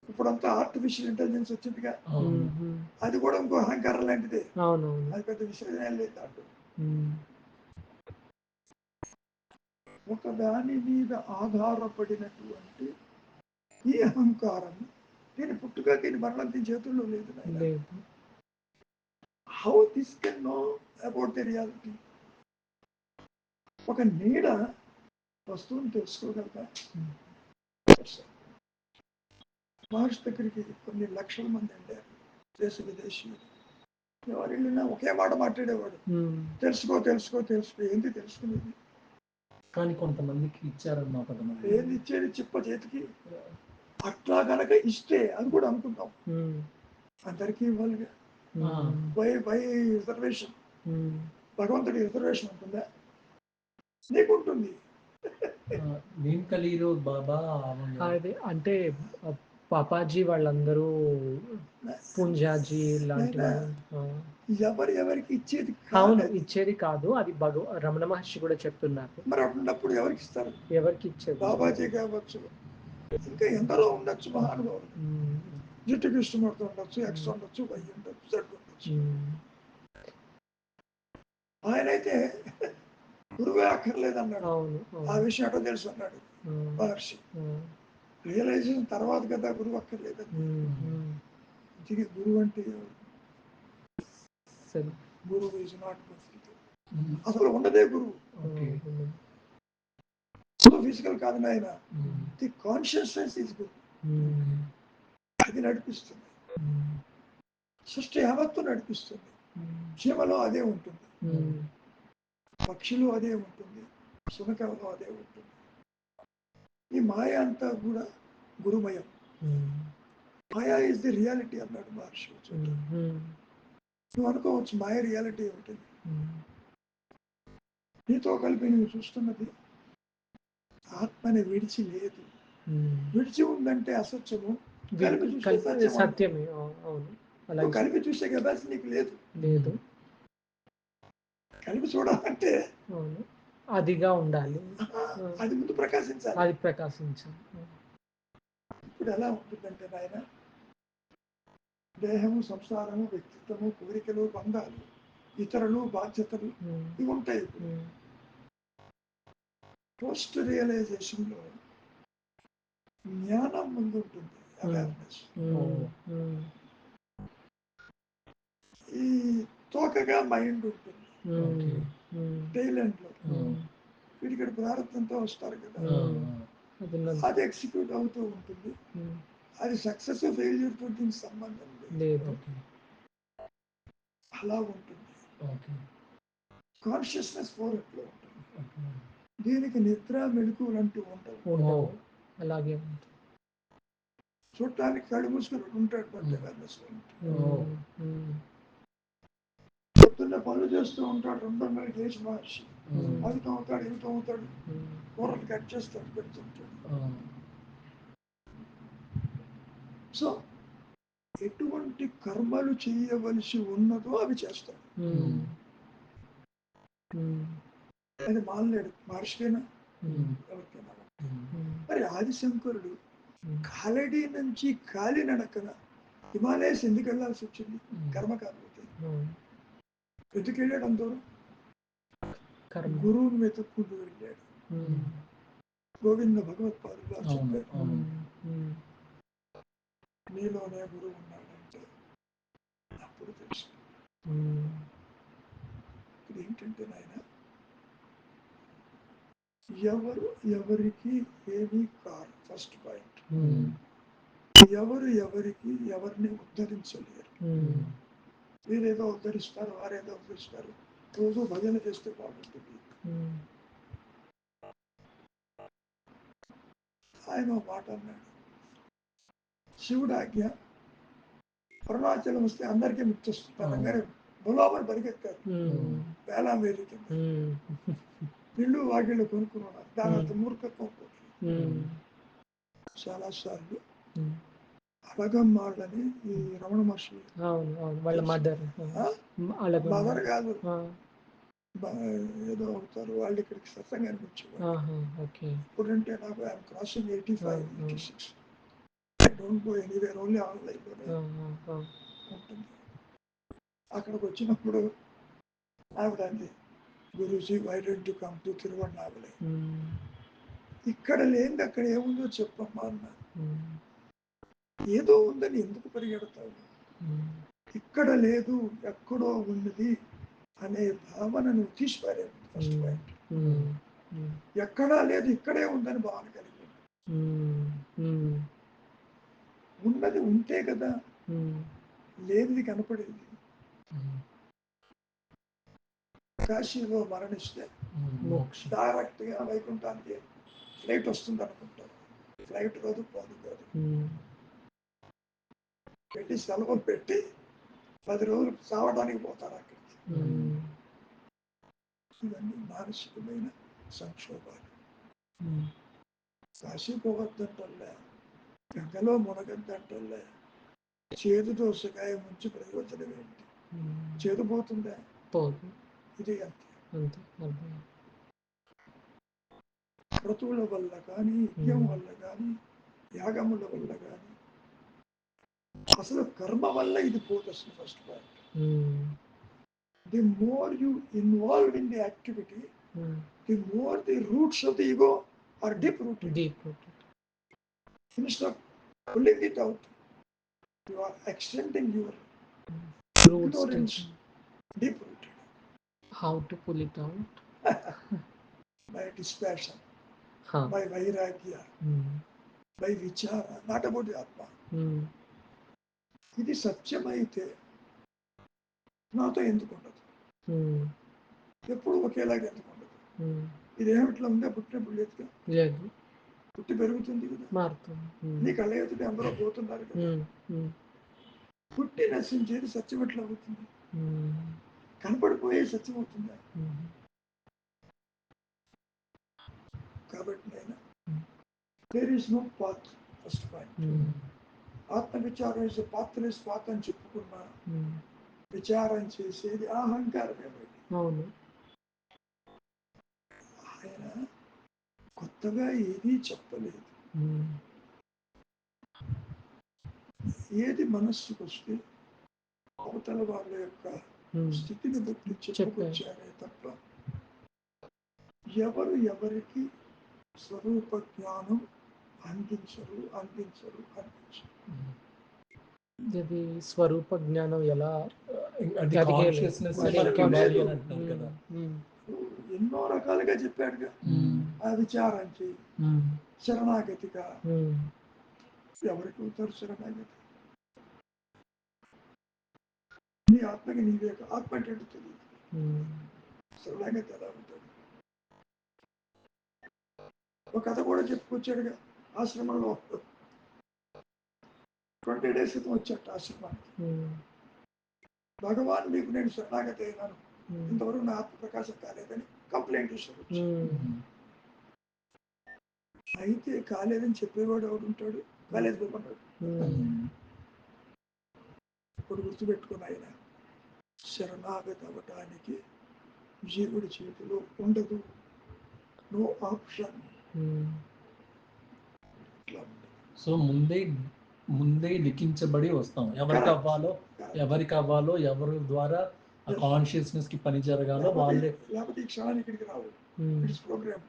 ఇప్పుడంతా ఆర్టిఫిషియల్ ఇంటెలిజెన్స్ వచ్చిందిగా, అది కూడా ఇంకో అహంకారం లాంటిదే. అది పెద్ద విషయం లేదు దాంట్లో. ఒక దాని మీద ఆధారపడినటువంటి ఈ అహంకారం దీని పుట్టుక దీని మరణం దీని చేతుల్లో లేదు. How this can know about the reality? ఒక నీడ వస్తువుని తెలుసుకోగలరా? మహర్షి దగ్గరికి కొన్ని లక్షల మంది వెళ్ళారు, దేశ విదేశీయులు. ఎవరు వెళ్ళినా ఒకే మాట మాట్లాడేవాడు, తెలుసుకో తెలుసుకో తెలుసుకో. ఏంటి తెలుసుకునేది?
కానీ కొంతమందికి ఇచ్చారన్నమాట.
ఏది ఇచ్చేది? చిప్ప చేతికి. అట్లా కనుక ఇస్తే అది కూడా అనుకుంటాం అందరికీ ఇవ్వాలిగా. Why reservation? భగవంతుడి రిజర్వేషన్ ఉంటుందా? నీకుంటుంది.
బాబా
అదే అంటే పాపాజీ వాళ్ళందరూ పుంజాజీ లాంటి
ఎవరికి ఇచ్చేది
అవును, ఇచ్చేది కాదు. అది రమణ మహర్షి కూడా చెప్తున్నారు.
మరి అన్నప్పుడు ఎవరికి ఇస్తారు?
ఎవరికి ఇచ్చేది?
బాబాజీ కావచ్చు, ఇంకా ఎందరో ఉండొచ్చు మహానుభావులు. జిట్టు కృష్ణమూర్తి ఉండొచ్చు, ఎక్స్ ఉండొచ్చు, వై ఉండొచ్చు, జడ్ ఉండొచ్చు. ఆయనైతే గురువే అక్కర్లేదన్నాడు. ఆ విషయం ఎటో తెలుసు అన్నాడు మహర్షి. రియలైజేషన్ తర్వాత కదా గురువు అక్కర్లేదని. ఇది గురువు అంటే గురువు ఈజ్ నాట్ అసలు ఉండదే గురువు. ఫిజికల్ కాదు నాయన, ది కాన్షియస్నెస్ ఈజ్ గురువు. అది నడిపిస్తుంది, సృష్టి యావత్తు నడిపిస్తుంది. చీమలో అదే ఉంటుంది, పక్షిలో అదే ఉంటుంది, సునకలో అదే ఉంటుంది. ఈ మాయ అంతా కూడా గురుమయం. మాయా ఇస్ ది రియాలిటీ అన్నాడు మహర్షి. నువ్వు అనుకోవచ్చు మాయ రియాలిటీ ఏమిటి? నీతో కలిపి నువ్వు చూస్తున్నది ఆత్మని విడిచి లేదు. విడిచి ఉందంటే అసత్యము, కలిపి చూస్తే సత్యమే. నువ్వు కలిపి చూసే కెపాసిటీ నీకు లేదు. కలిపి చూడాలంటే
అదిగా ఉండాలి,
అది ముందు ప్రకాశించాలి.
అది ప్రకాశించాలి.
ఇప్పుడు ఎలా ఉంటుందంటే నాయన, దేహము, సంసారము, వ్యక్తిత్వము, కోరికలు, బంధాలు, ఇతరులు, బాధ్యతలు ఇవి ఉంటాయి. పోస్ట్ రియలైజేషన్ లో జ్ఞానం ముందు ఉంటుంది, అవేర్నెస్. ఈ తోకగా మైండ్ ఉంటుంది, టైలెంట్ లో. వీడికి ప్రారంభంతో వస్తారు కదా, అది ఎగ్జిక్యూట్ అవుతూ ఉంటుంది. అది సక్సెస్ ఫెయిల్యూర్ తో దీనికి సంబంధం లేదు. అలా ఉంటుంది. కాన్షియస్నెస్ ఫోరట్లో ఉంటుంది. దీనికి నిద్ర మెలకువలు అంటూ ఉండవు.
అలాగే
చూడటానికి కళ్ళు మూసుకుని ఉంటాడు, బట్ అవేర్నెస్ పొద్దున్న పనులు చేస్తూ ఉంటాడు. 2 గంటలకు లేచి మహర్షి అవి తవ్వుతాడు, ఇవి తవ్వుతాడు, కూరలు కట్ చేస్తాడు, పెడుతుంటాడు. సో ఎటువంటి కర్మలు చేయవలసి ఉన్నదో అవి చేస్తాడు. అది మానలేడు మహర్షికైనా ఎవరికైనా. మరి ఆదిశంకరుడు కాలడి నుంచి కాలి నడకన హిమాలయస్ ఎందుకు వెళ్ళాల్సి వచ్చింది? కర్మ కాకపోతే ఎందుకు వెళ్ళాడు అంత దూరం? గురువుని వెతుక్కుంటూ వెళ్ళాడు. గోవింద భగవత్పాదులు గారు చెప్పారు, నీలోనే గురువు ఉన్నాడంటే అప్పుడు తెలుసు. ఇప్పుడు ఏంటంటే నాయన, ఎవరు ఎవరికి ఏమీ కాదు. ఫస్ట్ పాయింట్, ఎవరు ఎవరికి ఎవరిని ఉద్ధరించలేరు. వీరేదో ఉద్ధరిస్తారు, వారేదో ఉద్ధరిస్తారు. రోజు భజన చేస్తే బాగుంటుంది. ఆయన మాట అన్నాడు, శివుడు ఆజ్ఞ. అరుణాచలం వస్తే అందరికీ ముచ్చొస్తుంది అనగానే బులామని పరిగెత్తారు వేలాంవేలి కింద. ఇల్లు వాకిళ్ళు కొనుక్కున్నారు. దాని అంత మూర్ఖత్వం చాలా సార్లు అలగమ్మాళ్ళని ఈ రమణ మహర్షి
వాళ్ళ మదర్
మదర్ కాదు ఏదో అవుతారు వాళ్ళు ఇక్కడికి సత్సంగానికి వచ్చేవాళ్ళు. ఇప్పుడంటే నాకు I'm crossing 85, 86. I don't go anywhere, only ఆన్లైన్లోనే ఉంటుంది. అక్కడికి వచ్చినప్పుడు ఆవిడ అంది, Guruji why don't you come to Tiruvannamalai, ఇక్కడ లేనిది అక్కడ ఏముందో చెప్పమ్మా అన్నా. ఏదో ఉందని ఎందుకు పరిగెడతావు, ఇక్కడ లేదు ఎక్కడో ఉన్నది అనే భావనను తీసిపారారు. ఫస్ట్ పాయింట్ ఎక్కడా లేదు ఇక్కడే ఉందని భావన కలిగి ఉన్నది ఉంటే కదా లేనిది కనపడేది. కాశీలో మరణిస్తే డైరెక్ట్ గా వైకుంఠానికి ఫ్లైట్ వస్తుంది అనుకుంటారు. ఫ్లైట్ కాదు, పోదు కాదు. పెట్టి సెలవులు పెట్టి 10 రోజులు సావడానికి పోతారు అక్కడికి. ఇవన్నీ మానసికమైన సంక్షోభాలు. కాశీ పోవద్దంటల్లే, గంగలో మునగద్దంటల్లే. చేదు దోసకాయ ముంచి ప్రయోజనం ఏంటి? చేదు పోతుందా? ఇది అంతే. క్రతువుల వల్ల కానీ, యజ్ఞం వల్ల కానీ, యాగముల వల్ల కానీ, అసలు కర్మ వల్ల ఇది పోదు. అసలు first point, the more you involved in the activity, the more the roots of the ego are deep rooted. Instead of pulling it out, you are extending your ignorance deep rooted.
How to pull it out?
By dispassion, by vairagya, by vichara, not about the atma. ఇది సత్యమైతే నాతో ఎందుకు ఉండదు, ఎప్పుడు ఒకేలాగా ఎందుకు ఉండదు. ఇదేమిట్లా ఉందా, పుట్టినప్పుడు లేదు, పుట్టి పెరుగుతుంది కదా, నీ కళ్ళ ఎదుటి అందరూ పోతున్నారు కదా. పుట్టి నశించేది సత్యం ఎట్లా అవుతుంది? కనపడిపోయే సత్యం అవుతుందా? కాబట్టి నేను there is no path. First point, ఆత్మ విచారం చేసే పాత్ర స్వాత అని చెప్పుకున్నా, విచారం చేసేది అహంకారమే. ఆయన కొత్తగా ఏదీ చెప్పలేదు. ఏది మనస్సుకు వస్తే అవతల వాళ్ళ యొక్క స్థితిని బట్టి చెప్పుకొచ్చారే తప్ప ఎవరు ఎవరికి స్వరూప జ్ఞానం అందించరు.
ఇది స్వరూప జ్ఞానం ఎలా
ఎన్నో రకాలుగా చెప్పాడుగా. ఆ విచారానికి శరణాగతిగా ఎవరికి అవుతారు శరణాగతి? నీ ఆత్మకి నీవే ఆత్మ అంటే తెలియదు, శరణాగతి ఎలా ఉంటుంది? ఒక కథ కూడా చెప్పుకొచ్చాడుగా. ఆశ్రమంలో 20 days క్రితం వచ్చాట ఆశ్రమానికి. భగవాన్ మీకు నేను శరణాగతి అయినాను, ఇంతవరకు నా ఆత్మ ప్రకాశం కాలేదని కంప్లైంట్ ఇచ్చాడు. అయితే కాలేదని చెప్పేవాడు ఎవడు ఉంటాడు? కాలేదు పోకున్నాడు. ఇప్పుడు గుర్తుపెట్టుకుని ఆయన శరణాగతి అవ్వటానికి జీవుడి చేతిలో ఉండదు, నో ఆప్షన్.
సో ముందే లిఖించబడి వస్తాం. ఎవరికి అవ్వాలో ఎవరి ద్వారా ఆ కాన్షియస్నెస్ కి పని జరగాలో వాళ్ళే.
లేకపోతే ఈ క్షణాన్ని ఇక్కడికి రావు. It's program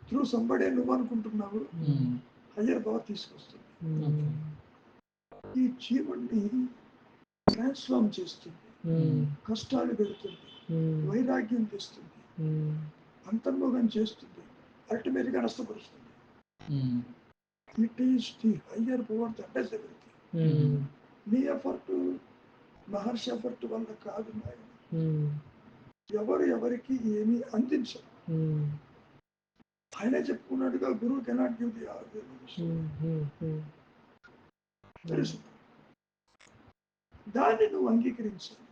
through somebody. నువ్వు అనుకుంటున్నావు, హయ్యర్ పవర్ తీసుకొస్తుంది. ఈ జీవుడిని ట్రాన్స్ఫార్మ్ చేస్తుంది, కష్టాలు పెడుతుంది, వైరాగ్యం తెస్తుంది, అంతర్ముఖం చేస్తుంది, అల్టిమేట్ గా నష్టపరుస్తుంది. It is the higher power that does everything. నీ ఎఫర్ట్, మహర్షి ఎఫర్ట్ వల్ల కాదు నాయన. ఎవరు ఎవరికి ఏమీ అందించరు. ఆయన చెప్పుకున్నట్టుగా గురువు కెనాట్ గివ్ ది తెలుసు. దాన్ని నువ్వు అంగీకరించాలి.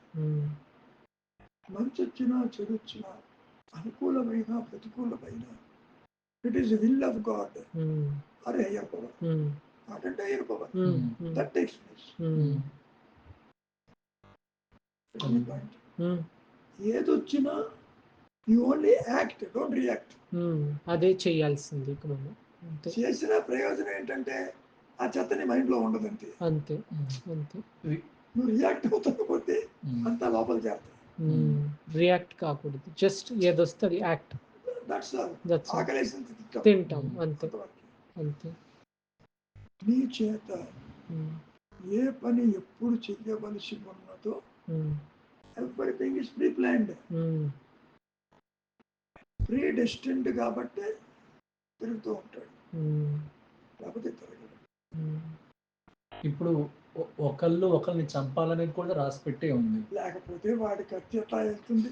మంచి వచ్చినా చెడు వచ్చినా, అనుకూలమైన ప్రతికూలమైన, it is will of God or higher power, not అంటే higher power, that takes place. ఏదొచ్చినా you only act, don't react.
అదే చేయాల్సింది.
చేసిన ప్రయోజనం ఏంటంటే ఆ చెత్తని మైండ్ లో ఉండదంతే.
అంతే అంతే.
నువ్వు రియాక్ట్ అవుతుంకపోతే అంతా లోపల చేస్తాయి.
రియాక్ట్ కాకూడదు, జస్ట్ ఏదొస్తుంది యాక్ట్.
That's all. ఆకలేసింది
తింటాం అంతే అంతే.
నీ చేత ఏ పని ఎప్పుడు చెయ్యవలసి ఉన్నదో everything is pre planned, pre destined. కాబట్టి తిరుగుతూ ఉంటాడు, లేకపోతే తిరగడు.
ఇప్పుడు ఒకరిని చంపాలనేది కూడా రాసి పెట్టే ఉంది.
లేకపోతే వాడి ఖర్చు ఎట్లా వెళ్తుంది?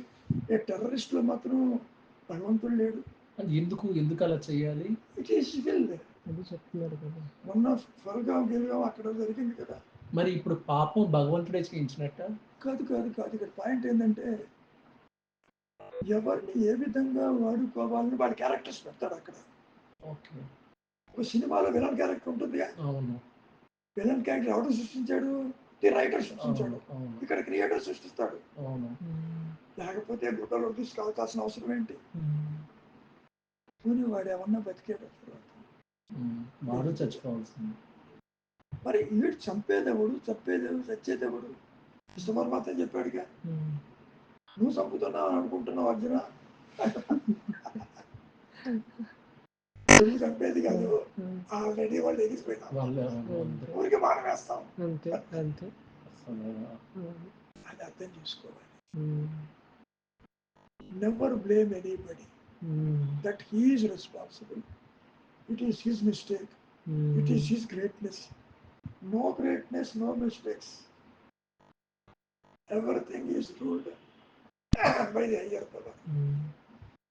ఏ టెర్రరిస్టులు మాత్రం భగవంతుడు లేడు.
ఎందుకు అలా చేయాలి?
It is will.
అది చెప్తున్నారు కదా,
మొన్న ఫల్గాం గిల్గాం అక్కడ జరిగింది కదా.
మరి ఇప్పుడు పాపం భగవంతుడే చేయించినట్ట?
కాదు కాదు కాదు. ఇక్కడ పాయింట్ ఏంటంటే ఎవరిని ఏ విధంగా వాడుకోవాలని వాడి క్యారెక్టర్స్ పెడతాడు అక్కడ.
ఓకే.
ఒక సినిమాలో విలన్ క్యారెక్టర్ ఉంటుంది.
అవును.
విలన్ క్యారెక్టర్ ఎవరు సృష్టించాడు? ది రైటర్ సృష్టించాడు. ఇక్కడ క్రియేటర్ సృష్టిస్తాడు.
అవును.
లేకపోతే గుట్టలో తీసుకెళ్తాల్సిన అవసరం ఏంటి? వాడు ఏమన్నా బతికేట
వాడు చచ్చిపోవాల్సింది.
మరి వీడు చంపేదెవడు, చచ్చేదెవడు? కృష్ణ పరమాత్మ చెప్పాడుగా, నువ్వు చంపుతున్నావు అనుకుంటున్నావు అర్జున, నువ్వు చంపేది కాదు, ఆల్రెడీ వాళ్ళు ఎగిసిపోయినా ఊరికి మాన వేస్తాం.
అంతే అంతే.
అది అర్థం చేసుకోవాలి. Never blame anybody, that he is responsible. It is his mistake. It is his greatness. No greatness, no mistakes. Everything is ruled by the higher power.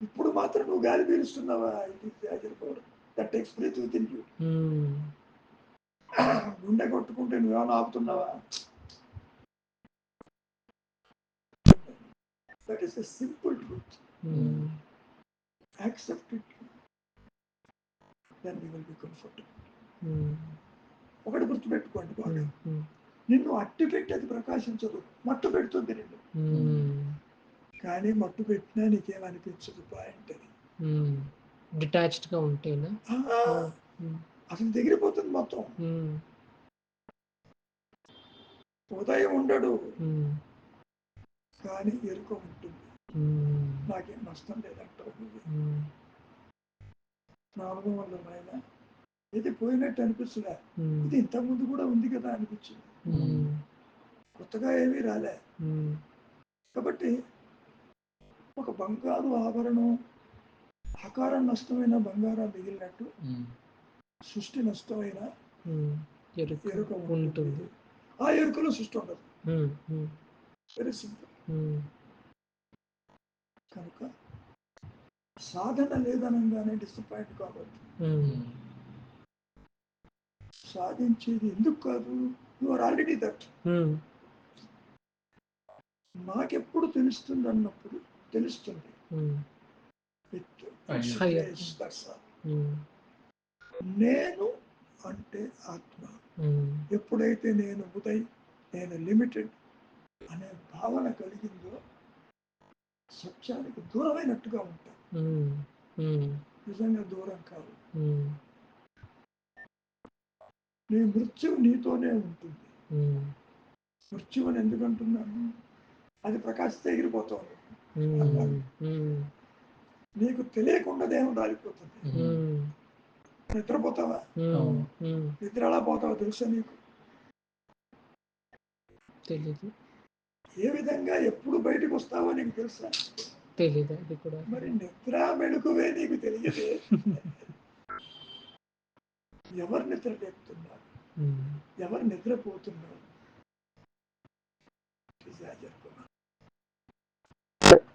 ఇప్పుడు మాత్రం నువ్వు గాలి పీలుస్తున్నావా? It is the higher power that takes breath within you. గుండె కొట్టుకుంటే నువ్వేమైనా ఆపుతున్నావా? That is a simple truth. Accept it. Then we will be comfortable. ఒకటి గుర్తుపెట్టుకోండి బాగా, నిన్ను అట్టు పెట్టి అది ప్రకాశించదు, మట్టు పెడుతుంది నిన్ను. కానీ మట్టు పెట్టినా నీకేమనిపించదు. పాయింట్ అది
డిటాచ్డ్ గా ఉంటేనా
అసలు దగ్గరిపోతుంది మొత్తం. ఉదయం ఉండడు కానీ ఎరుక ఉంటుంది. నాకేం నష్టం లేదంటారు. నా అనుభవంలో ఆయన ఇది పోయినట్టు అనిపిస్తుందా, ఇది ఇంతకుముందు కూడా ఉంది కదా అనిపించింది. కొత్తగా ఏమీ రాలే. కాబట్టి ఒక బంగారు ఆభరణం ఆకారం నష్టమైన బంగారం మిగిలినట్టు సృష్టి నష్టమైన ఎరుక ఉంటుంది. ఆ ఎరుకలో సృష్టి ఉండదు. Very simple. కనుక సాధన లేదనగానే డిసప్పాయింట్ కావద్దు. సాధించేది ఎందుకు కాదు, యు ఆర్ ఆల్రెడీ దట్. నాకెప్పుడు తెలుస్తుంది అన్నప్పుడు తెలుస్తుంది. నేను అంటే ఆత్మ. ఎప్పుడైతే నేను ఉదయ్, నేను లిమిటెడ్ అనే భావన కలిగిందో సత్యానికి దూరమైనట్టుగా ఉంటాను. నిజంగా దూరం కాదు. నీ మృత్యువు నీతోనే ఉంటుంది. మృత్యువు అని ఎందుకంటున్నాను? అది ప్రకాశిస్తే ఎగిరిపోతావు. నీకు తెలియకుండా దేహం రాలిపోతుంది. నిద్రపోతావా? నిద్ర ఎలా పోతావో తెలుసా నీకు?
తెలీదు.
ఏ విధంగా ఎప్పుడు బయటకు వస్తావో నీకు తెలుసా?
తెలీదు. అది కూడా
మరి నిద్ర మెళుకువే నీకు తెలియదే. ఎవరు నిద్ర లేపుతున్నారు, ఎవరు నిద్రపోతున్నారు?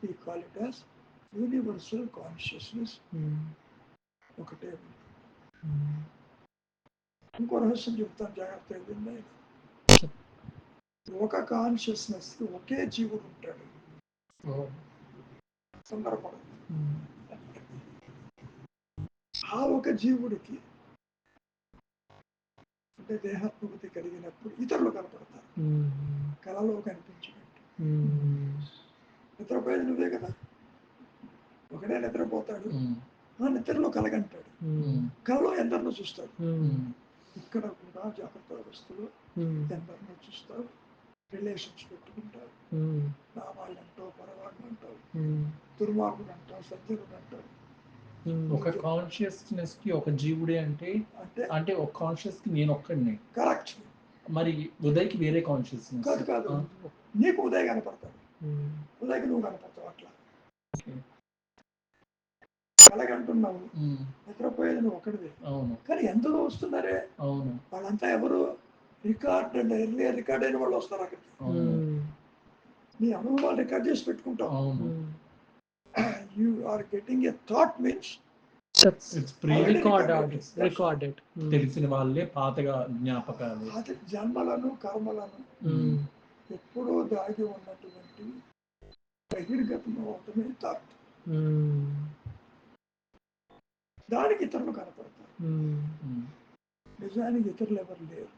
We call it as universal consciousness. ఒకటే ఇంకో రహస్యం చెప్తాను, జాగ్రత్తగా విన్నా. ఒక కాన్షియస్నెస్ ఒకే జీవుడు ఉంటాడు. తొందరపడదు. ఆ ఒక జీవుడికి అంటే దేహాత్మకత కలిగినప్పుడు ఇతరులు కనపడతారు, కళలో కనిపించినట్టు. నిద్రపోయేది నువ్వే కదా, ఒకడే నిద్రపోతాడు, ఆ నిద్రలో కలగంటాడు, కళలో ఎందరినో చూస్తాడు. ఇక్కడ కూడా జాగ్రత్త అవస్థలో ఎందరినో చూస్తావు, రిలేషన్స్ పెట్టుకుంటావు, నామాలు అంటావు, పొరవాళ్ళు అంటావు, దుర్మార్గుడు అంటావు, సజ్జనుడు అంటావు.
ఒక కాన్షియస్నెస్ కి ఒక జీవుడే అంటే అంటే ఒక కాన్షియస్ కి నేను ఒక్కడిని.
కరెక్ట్.
మరి ఉదయ్కి వేరే కాన్షియస్నెస్
కాదు కాదు, నీకు ఉదయ్ కనపడతాడు, ఉదయ్కి నువ్వు కనపడతావు. అట్లా కలగంటున్నావు, నిద్రపోయేది నువ్వు ఒకటిదే.
అవును.
కానీ ఎందరో వస్తున్నారే,
అవును,
వాళ్ళంతా ఎవరు? రికార్డ్ అయిన వాళ్ళు వస్తారు అక్కడికి. నీ అనుభవాలు రికార్డ్ చేసి పెట్టుకుంటావు.
అవును.
You are getting a thought means
recorded.
తెలిసిన వాళ్ళే పాతగా జ్ఞాపకాలు,
అది జన్మలను కర్మలను ఎప్పుడో దాగి ఉన్నటువంటి బహిర్గతం అవుతుంది థాట్. దానికి ఇతరులు కనపడతారు, నిజానికి ఇతరులు ఎవరు లేరు.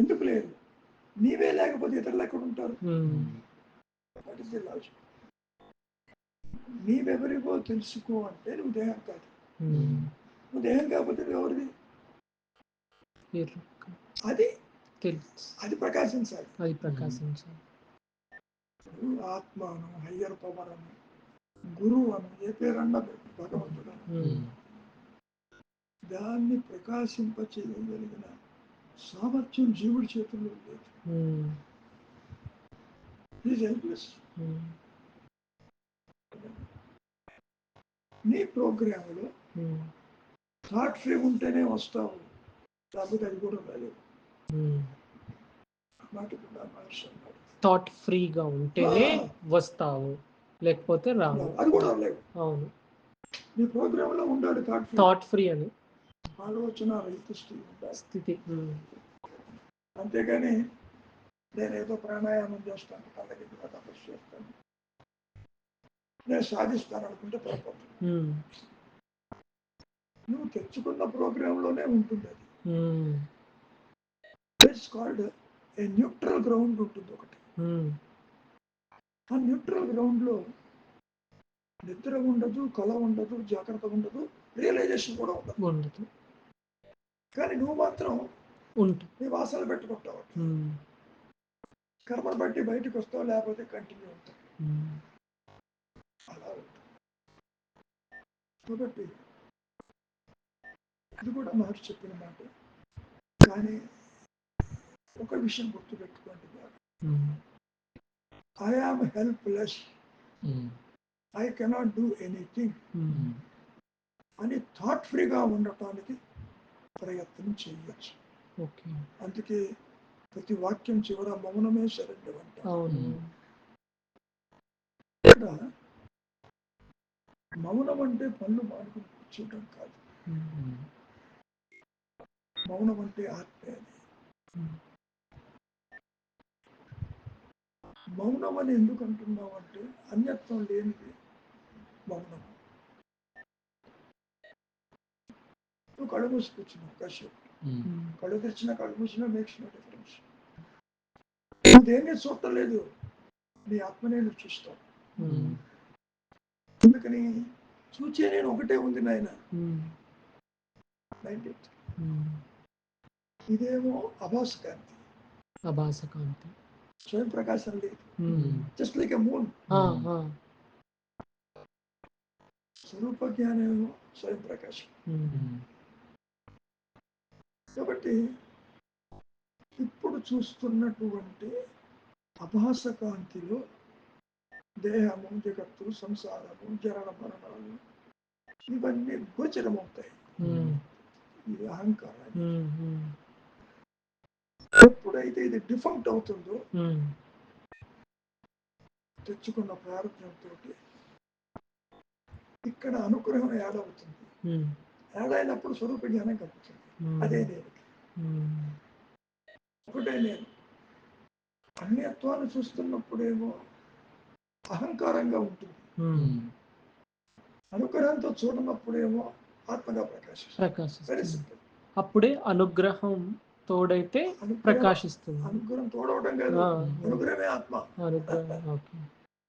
ఎందుకు లేరు? నీవే లేకపోతే ఇతరులు ఎక్కడ ఉంటారు? That is the logic. నీవెవరివో తెలుసుకో అంటే నువ్వు దేహం కాదు, నువ్వు దేహం కాకపోతే ఎవరిది? అది అది ప్రకాశించాలి,
అది ప్రకాశించాలి.
ఆత్మను, హయ్యర్ పవర్ అని, గురువు అని, ఏ పేరన్నా భగవంతుడు, దాన్ని ప్రకాశింప చేయగలిగిన సామర్థ్యం జీవుడి చేతుల్లో లేదు. హెల్ప్లెస్. నీ ప్రోగ్రాంలో థాట్ ఫ్రీ ఉంటేనే వస్తావు, లేకపోతే అది కూడా రాలేదు.
థాట్ ఫ్రీగా ఉంటేనే వస్తావు, లేకపోతే రావు.
అది కూడా రాలేదు.
అవును,
నీ ప్రోగ్రాంలో ఉండాలి
థాట్ ఫ్రీ అని
ఆలోచన రహిత
స్థితి.
అంతేగాని నేనేదో ప్రాణాయామం చేస్తాను, కళ్ళకి తపస్సు చేస్తాను, నేను సాధిస్తాను అనుకుంటే పొరపాటు. నువ్వు తెచ్చుకున్న ప్రోగ్రాంలోనే ఉంటుంది అది. It's called a neutral ground ఉంటుంది ఒకటి. ఆ న్యూట్రల్ గ్రౌండ్లో నిద్ర ఉండదు, కళ ఉండదు, జాగ్రత్త ఉండదు, రియలైజేషన్ కూడా ఉండదు. కానీ నువ్వు మాత్రం నీ వాసనలు పెట్టుకుంటావు, కర్మను బట్టి బయటకు వస్తావు, లేకపోతే కంటిన్యూ అవుతావు. అలా ఉంటుంది. కాబట్టి అది కూడా మహర్షి చెప్పిన మాట. కానీ ఒక విషయం గుర్తుపెట్టుకోండి, I am helpless, I cannot do anything అని థాట్ ఫ్రీగా ఉండటానికి ప్రయత్నం చేయవచ్చు. అందుకే ప్రతి వాక్యం చివర మౌనమే శరణ్యం అంటారు. ఇక్కడ మౌనం అంటే పనులు మానుకుని కూర్చోవడం కాదు, మౌనం అంటే ఆత్మే. మౌనం అని ఎందుకు అంటున్నావు అంటే అన్యత్వం లేనిది మౌనం. నువ్వు కళ్ళు మూసి కూర్చున్నావు కాసేపు, కళ్ళు తెచ్చినా కళ్ళు మూసినా మేక్స్ నో డిఫరెన్స్. నువ్వు దేన్ని చూడటం లేదు, నీ ఆత్మనే నువ్వు చూస్తావు. అందుకని చూచే నేను ఒకటే ఉంది నాయన. ఇదేమో అభాసకాంతి, స్వయం ప్రకాశం లేదు. Just like a moon. స్వరూప జ్ఞానం స్వయం ప్రకాశం. కాబట్టి ఇప్పుడు చూస్తున్నటువంటి అభాసకాంతిలో దేహము, జగత్తు, సంసారము, జరణ మరణాలు ఇవన్నీ గోచరమవుతాయి. ఇది అహంకారాన్ని. ఎప్పుడైతే ఇది డిఫంక్ట్ అవుతుందో తెచ్చుకున్న ప్రారంభంతో ఇక్కడ అనుగ్రహం యాడ్ అవుతుంది. యాడ్ అయినప్పుడు స్వరూప జ్ఞానం కలుగుతుంది. అదే నేను, ఒకటే నేను. అన్యత్వాన్ని చూస్తున్నప్పుడేమో అహంకారంగా ఉంటుంది, అనుగ్రహంతో చూడనప్పుడేమో ఆత్మగా ప్రకాశిస్తుంది.
అప్పుడే అనుగ్రహం తోడైతే ప్రకాశిస్తుంది.
అనుగ్రహం తోడవడం కాదు, అనుగ్రహమే ఆత్మ,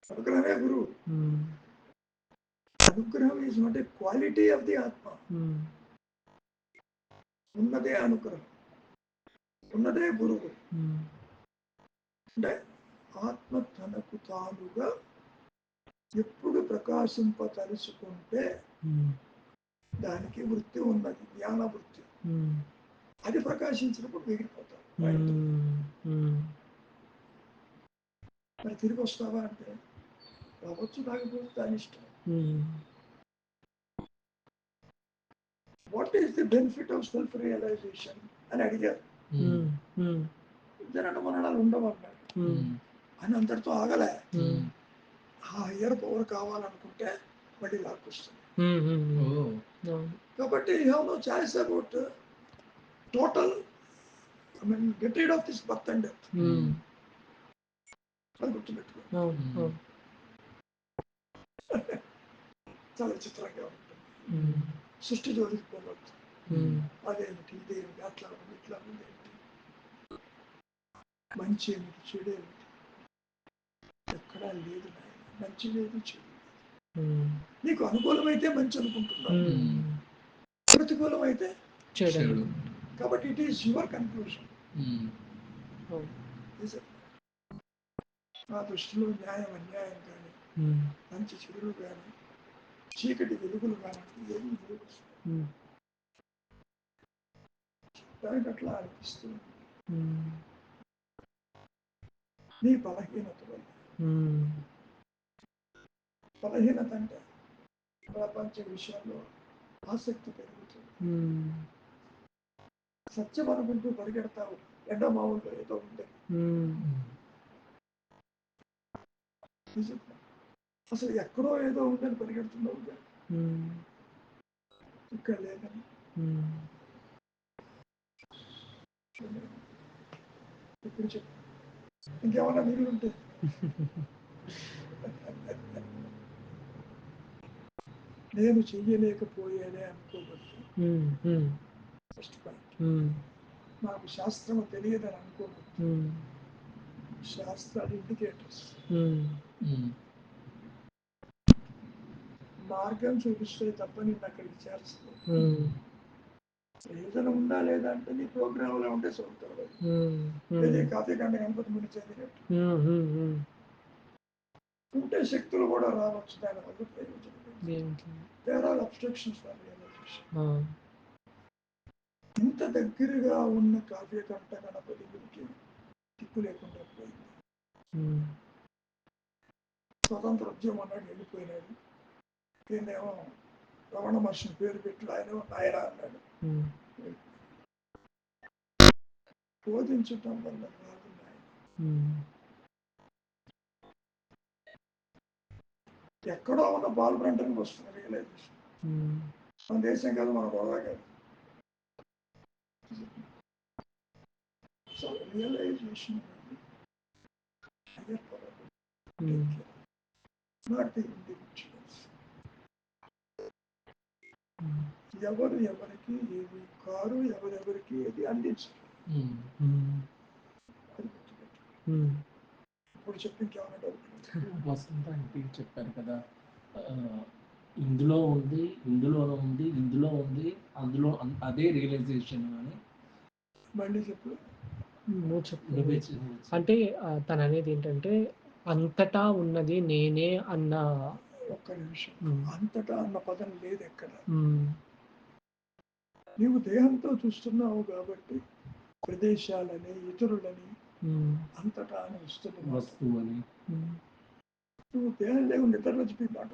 అనుగ్రహమే గురువు. అనుగ్రహం is not a quality of the ఆత్మ. ఉన్నదే అనుగ్రహం, ఉన్నదే గురువు. అంటే ఆత్మ తనకు తానుగా ఎప్పుడు ప్రకాశింపతలుచుకుంటే దానికి వృత్తి ఉన్నది, జ్ఞాన వృత్తి. అది ప్రకాశించినప్పుడు మిగిలిపోతాం. మరి తిరిగి వస్తావా అంటే రావచ్చు, రాకపోతే దాని ఇష్టం. What is the benefit of self realization అని అడిగారు. జనన మరణాలు ఉండవన్నారు అని అందరితో ఆగలే. ఆ హయ్యర్ పవర్ కావాలనుకుంటే మళ్ళీ లాక్కొస్తుంది. కాబట్టి you have no choice about total get rid of this birth and death. అది గుర్తుపెట్టుకో. చాలా చిత్రంగా ఉంటుంది. సృష్టి జోలికి పోవచ్చు, అదేమిటి ఇదేమిటి, అట్లా ఉంది ఇట్లా ఉంది ఏంటి, మంచి ఏమిటి చెడు ఏమిటి, ఎక్కడా లేదు. మంచి లేదు, చెడు. నీకు అనుకూలమైతే మంచి అనుకుంటున్నావు, ప్రతికూలం అయితే చెడు. కాబట్టి ఇట్ ఈస్ యువర్ కన్క్లూషన్. నా దృష్టిలో న్యాయం అన్యాయం కానీ, మంచి చెడులు కానీ, చీకటి వెలుగులు కానీ ఏమీ లేవు. దానికి అట్లా అనిపిస్తుంది. నీ బలహీనత వల్ల. బలహీనత అంటే ప్రపంచ విషయంలో ఆసక్తి పెరుగుతుంది. సత్యం అనుకుంటూ పరిగెడతావు, ఎండమావుల్లో ఏదో ఉంటుంది. అసలు ఎక్కడో ఏదో ఉందని పరిగెడుతున్నావు, ఇక్కడ లేదని. ఇప్పుడు చెప్పు, ఇంకేమన్నా మీరు ఉంటే. నేను చెయ్యలేకపోయానే అనుకోవద్దు. First point. నాకు శాస్త్రం తెలియదని అనుకోవద్దు. శాస్త్రాలు ఇండికేటర్స్, మార్గం చూపిస్తే తప్ప నిన్ను అక్కడికి చేరుస్తుంది. ప్రయోజనం ఉందా లేదా అంటే నీ ప్రోగ్రామ్ లో ఉంటే చదువుతారు. కాఫీ కంటే గణపతి ముందు చదివినట్టు ఉంటే శక్తులు కూడా రావచ్చు. దాని వల్ల ప్రయోజనం అబ్స్ట్రక్షన్స్. ఇంత దగ్గరగా ఉన్న కావ్య కంట గణపతి గురికి దిక్కు లేకుండా పోయింది. స్వతంత్ర ఉద్యమం అన్నాడు, వెళ్ళిపోయినాడు. దీన్నేమో రమణ మహర్షిని పేరు పెట్టి ఆయన నాయన అన్నాడు. బోధించటం వల్ల రాదు నాయన. ఎక్కడో ఉన్న బాలబ్రంటన్కి వస్తుంది రియలైజేషన్. మన దేశం కాదు, మన గొడవ కాదు. సో రియలైజేషన్ ఎవరు ఎవరికి ఏది కారు, ఎవరెవరికి ఏది అందించారు. ఇప్పుడు చెప్పి ఇంకేమైనా డౌట్
వసంత అంటే చెప్పారు కదా, ఇందులో ఉంది, ఇందులోనూ ఉంది, ఇందులో ఉంది, అందులో అదే రియలైజేషన్ అని.
మళ్ళీ చెప్పు.
అంటే తను అనేది ఏంటంటే అంతటా ఉన్నది నేనే అన్న.
ఒక్క నిమిషం, అంతటా అన్న పదం లేదు ఎక్కడ. నీవు దేహంతో చూస్తున్నావు కాబట్టి ప్రదేశాలని, ఇతరులని అంతటా అని వస్తుంది వస్తువు అని. నువ్వు దేహం లేకుండా ఇతరులు చెప్పి మాట,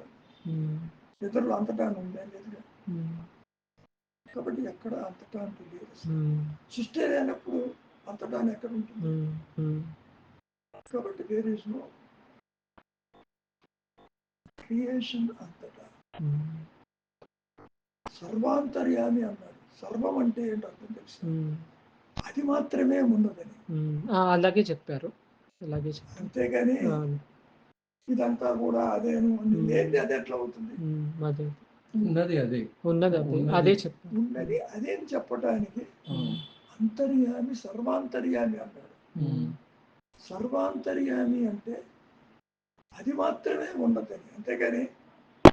ఇతరులు అంతటా అని ఉందా లేదుగా. కాబట్టి ఎక్కడ అంతటా అంటూ లేదు. సృష్టి అయినప్పుడు అంతటా ఎక్కడ ఉంటుంది. కాబట్టి దేర్ ఈజ్ నో క్రియేషన్ అంతటా. సర్వాంతర్యామి అన్నాడు. సర్వం అంటే ఏంటో అర్థం తెలుసు, అది మాత్రమే ఉన్నదని.
అలాగే చెప్పారు, అలాగే చెప్పారు.
అంతేగాని ఇదంతా కూడా అదేను అని లేనిది అది ఎట్లా అవుతుంది?
అదే
ఉన్నది అదే,
ఉన్నది అదే, అదే చెప్పారు.
ఉన్నది అదే అని చెప్పడానికి అంతర్యామి సర్వాంతర్యామి అన్నాడు. సర్వాంతర్యామి అంటే అది మాత్రమే ఉన్నదని, అంతేగాని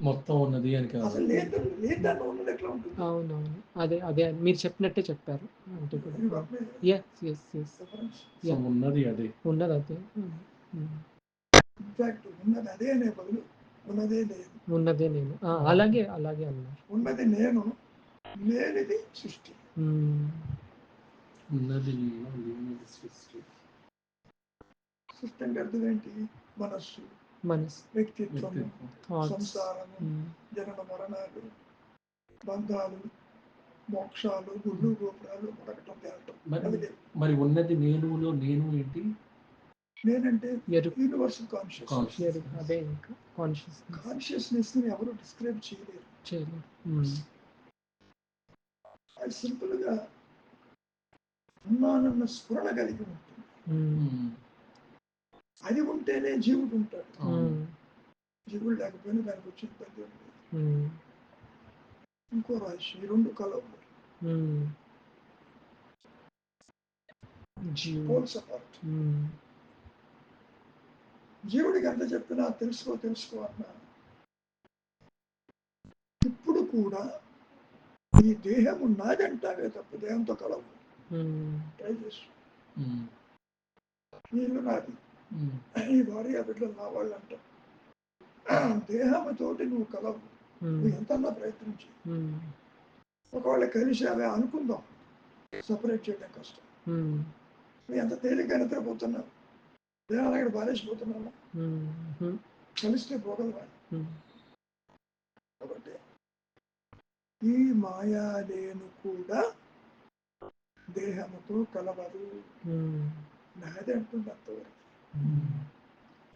మొత్తం ఉన్నది అని కాదు.
అసలు లేదని ఉన్నది ఎట్లా ఉంటుంది?
అవునవును, అదే అదే మీరు చెప్పినట్టే చెప్పారు. అంటే కూడా
ఉన్నది అదే,
ఉన్నది అదే.
ఇన్ఫాక్ట్ ఉన్నది అదే అనే బదులు ఉన్నదే లేదు,
ఉన్నదే నేను, అలాగే అలాగే అన్నారు.
ఉన్నది నేను, లేనిది సృష్టి.
ఉన్నది నేను, లేనిది సృష్టి.
సృష్టి అంటే అర్థం ఏంటి? మనస్సు, వ్యక్తిత్వం, సంసారము, జనన మరణాలు, బంధాలు, మోక్షాలు, గుళ్ళు గోపురాలు, మరొకటం తేలటం.
మరి ఉన్నది నేనులో నేను ఏంటి?
నేనంటే యూనివర్సల్ కాన్షియస్నెస్ ని ఎవరు డిస్క్రైబ్ చేయలేరు. అది సింపుల్ గా ఉన్నానన్న స్ఫురణ కలిగి ఉంటుంది. అది ఉంటేనే జీవుడు ఉంటాడు. జీవుడు లేకపోయినా దానికి వచ్చి ఇబ్బంది ఉంది. ఇంకో రాశి ఈ రెండు కలవు, జీవుడికి ఎంత చెప్పినా తెలుసుకో తెలుసుకో అన్నా ఇప్పుడు కూడా ఈ దేహము నాదంటావే తప్ప దేహంతో కలవు. ట్రై చేసు, ఈ ఇల్లు నాది, ఈ భార్య బిడ్డలు నా వాళ్ళు అంటావు. దేహంతోటి నువ్వు కలవు, నువ్వు ఎంతన్నా ప్రయత్నించి. ఒకవేళ కలిసి అవే అనుకుందాం, సపరేట్ చేయడం కష్టం. నువ్వు ఎంత తేలిగ్గా నిద్రపోతున్నావు, దేహాలు అక్కడ బారేసిపోతున్నావు, కలిస్తే పోగలవా? కాబట్టి ఈ మాయా నేను కూడా దేహముతో కలవదు, నాది అంటుంది అంతవరకు.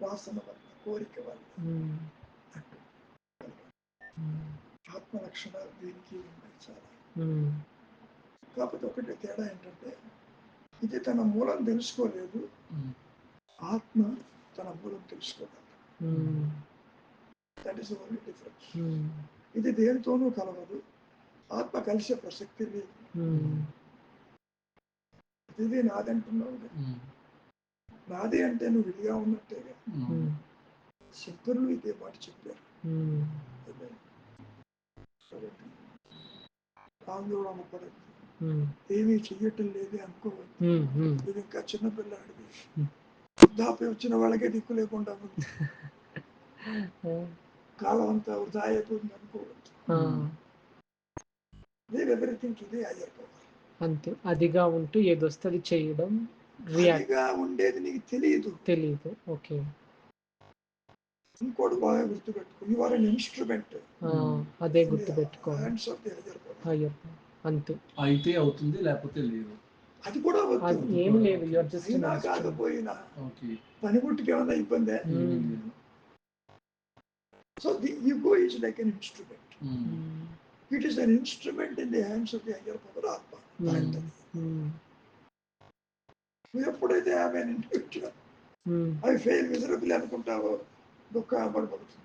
వాసన వల్ల, కోరిక వల్ల ఆత్మ లక్షణాలు దీనికి ఉన్నాయి చాలా. కాకపోతే ఒకటి తేడా ఏంటంటే ఇది తన మూలం తెలుసుకోలేదు, ఆత్మ తన మూలం తెలుసుకోగలదు. That is only difference. ఇది దేనితోనూ కలవదు, ఆత్మ కలిసే ప్రసక్తి లేదు. ఇది నాదంటున్నావు, నాది అంటే నువ్వు విడిగా ఉన్నట్టేగా. శంకరులు ఇదే మాట చెప్పారు. ఆందోళన పడద్దు, ఏమీ చెయ్యటం లేదే అనుకోవద్దు, ఇది ఇంకా చిన్నపిల్లాడిది, వృద్ధాప్యం వచ్చిన వాళ్ళకే దిక్కు లేకుండా ఉంది, కాలం అంతా వృధా అయిపోతుంది అనుకోవద్దు. ఎవ్రీథింగ్ టుడే అయిపోవాలి
అంతే. అదిగా ఉంటూ ఏదొస్తుంది చేయడం,
అదిగా ఉండేది నీకు తెలియదు.
ఓకే.
ఇంకోటి బాగా గుర్తుపెట్టుకో, యు ఆర్ ఎన్ ఇన్స్ట్రుమెంట్.
అదే గుర్తుపెట్టుకోవాలి.
Hands of the higher power.
అంతే.
అయితే అవుతుంది, లేకపోతే లేదు.
అది కూడా
ఏం లేదు,
అయినా కాకపోయినా పనిముట్టుకి ఏమైనా ఇబ్బంది. So the ego is like an instrument. It is an instrument in the hands of the higher power ఆత్మ. నువ్వు ఎప్పుడైతే ఆమె ఇండివిజువల్ అవి ఫెయిల్ మిజరబుల్ అనుకుంటావో దుఃఖం పడిపోతుంది.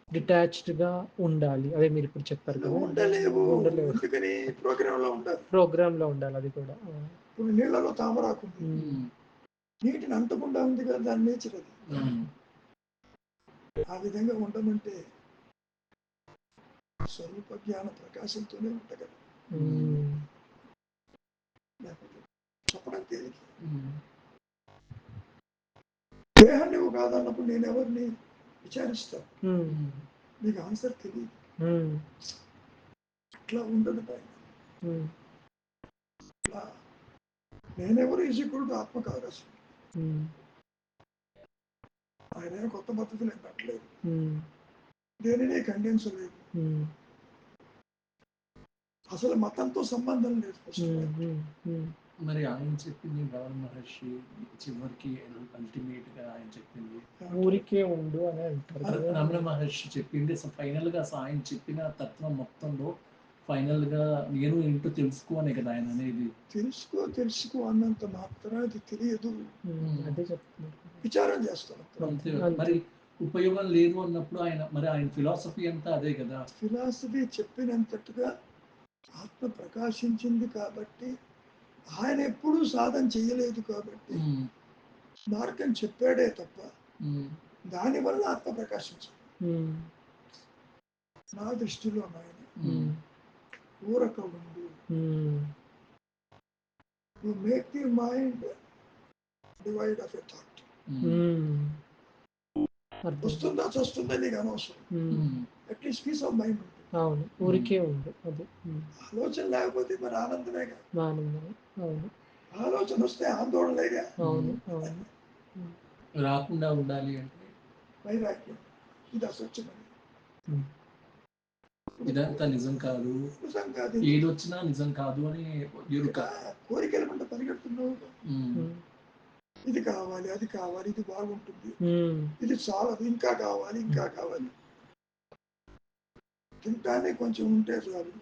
డిటాచ్డ్ గా ఉండాలి, అదే మీరు ఇప్పుడు చెప్పారు కదా.
ఉండలేవు, ఎందుకని ప్రోగ్రామ్ లో ఉండాలి. అది కూడా ఇప్పుడు నీళ్ళలో తామరాకు నీటిని అంటకుండా ఉంది కదా, దాని నేచర్ అది. ఆ విధంగా ఉండమంటే స్వరూప జ్ఞాన ప్రకాశంతోనే ఉండగలరు. చెప్పడం తేలిక. దేహం నువ్వు కాదన్నప్పుడు నేను ఎవరిని విచారిస్తాను, నీకు ఆన్సర్ తెలియదు. అట్లా ఉండదు పైన. నేనెవరు ఈజీకుడు ఆత్మకు అవకాశం. ఆయన కొత్త పద్ధతులు ఏం పెట్టలేదు, దేనిని ఖండించలేదు, అసలు మతంతో సంబంధం లేదు.
మరి ఆయన చెప్పింది రమణ మహర్షి చివరికి అల్టిమేట్గా ఆయన చెప్పింది
ఊరికే ఉండు అని అంటారు కదా.
రమణ మహర్షి చెప్పింది అసలు ఫైనల్గా అసలు ఆయన చెప్పిన తత్వం మొత్తంలో ఫైనల్గా నేను ఏంటో తెలుసుకో అనే కదా ఆయన అనేది.
తెలుసుకో అన్నంత మాత్రం అది తెలియదు,
అదే చెప్తున్నారు.
విచారం చేస్తాను
అంతే. మరి ఉపయోగం లేదు అన్నప్పుడు ఆయన ఫిలాసఫీ అంతా అదే కదా.
ఫిలాసఫీ చెప్పినంతట్టుగా ఆత్మ ప్రకాశించింది కాబట్టి, ఆయన ఎప్పుడూ సాధన చేయలేదు కాబట్టి మార్గం చెప్పాడే తప్ప దానివల్ల ఆత్మ ప్రకాశించదు. నా దృష్టిలో నాయన ఊరక ఉండు. You make the mind divide of a thought. వస్తుందా చస్తుందా నీకు అనవసరం, అట్లీస్ట్ పీస్ ఆఫ్ మైండ్ ఉంటుంది.
అవును, ఊరికే ఉండు. అది
ఆలోచన లేకపోతే మరి ఆనందమేగా.
అవును,
ఆలోచన వస్తే ఆందోళనలేగా.
అవును.
రాకుండా ఉండాలి అంటే
వైరాగ్యం, ఇది అసత్యమని.
ఇదంతా నిజం కాదు,
నిజం కాదు,
ఏదొచ్చినా నిజం కాదు అని ఎరుక.
కోరికల పంట పరిగెడుతున్నావు. ఇది కావాలి, అది కావాలి, ఇది బాగుంటుంది, ఇది చాలదు, ఇంకా కావాలి, ఇంకా కావాలి. తింటానే కొంచెం ఉంటే చాలు,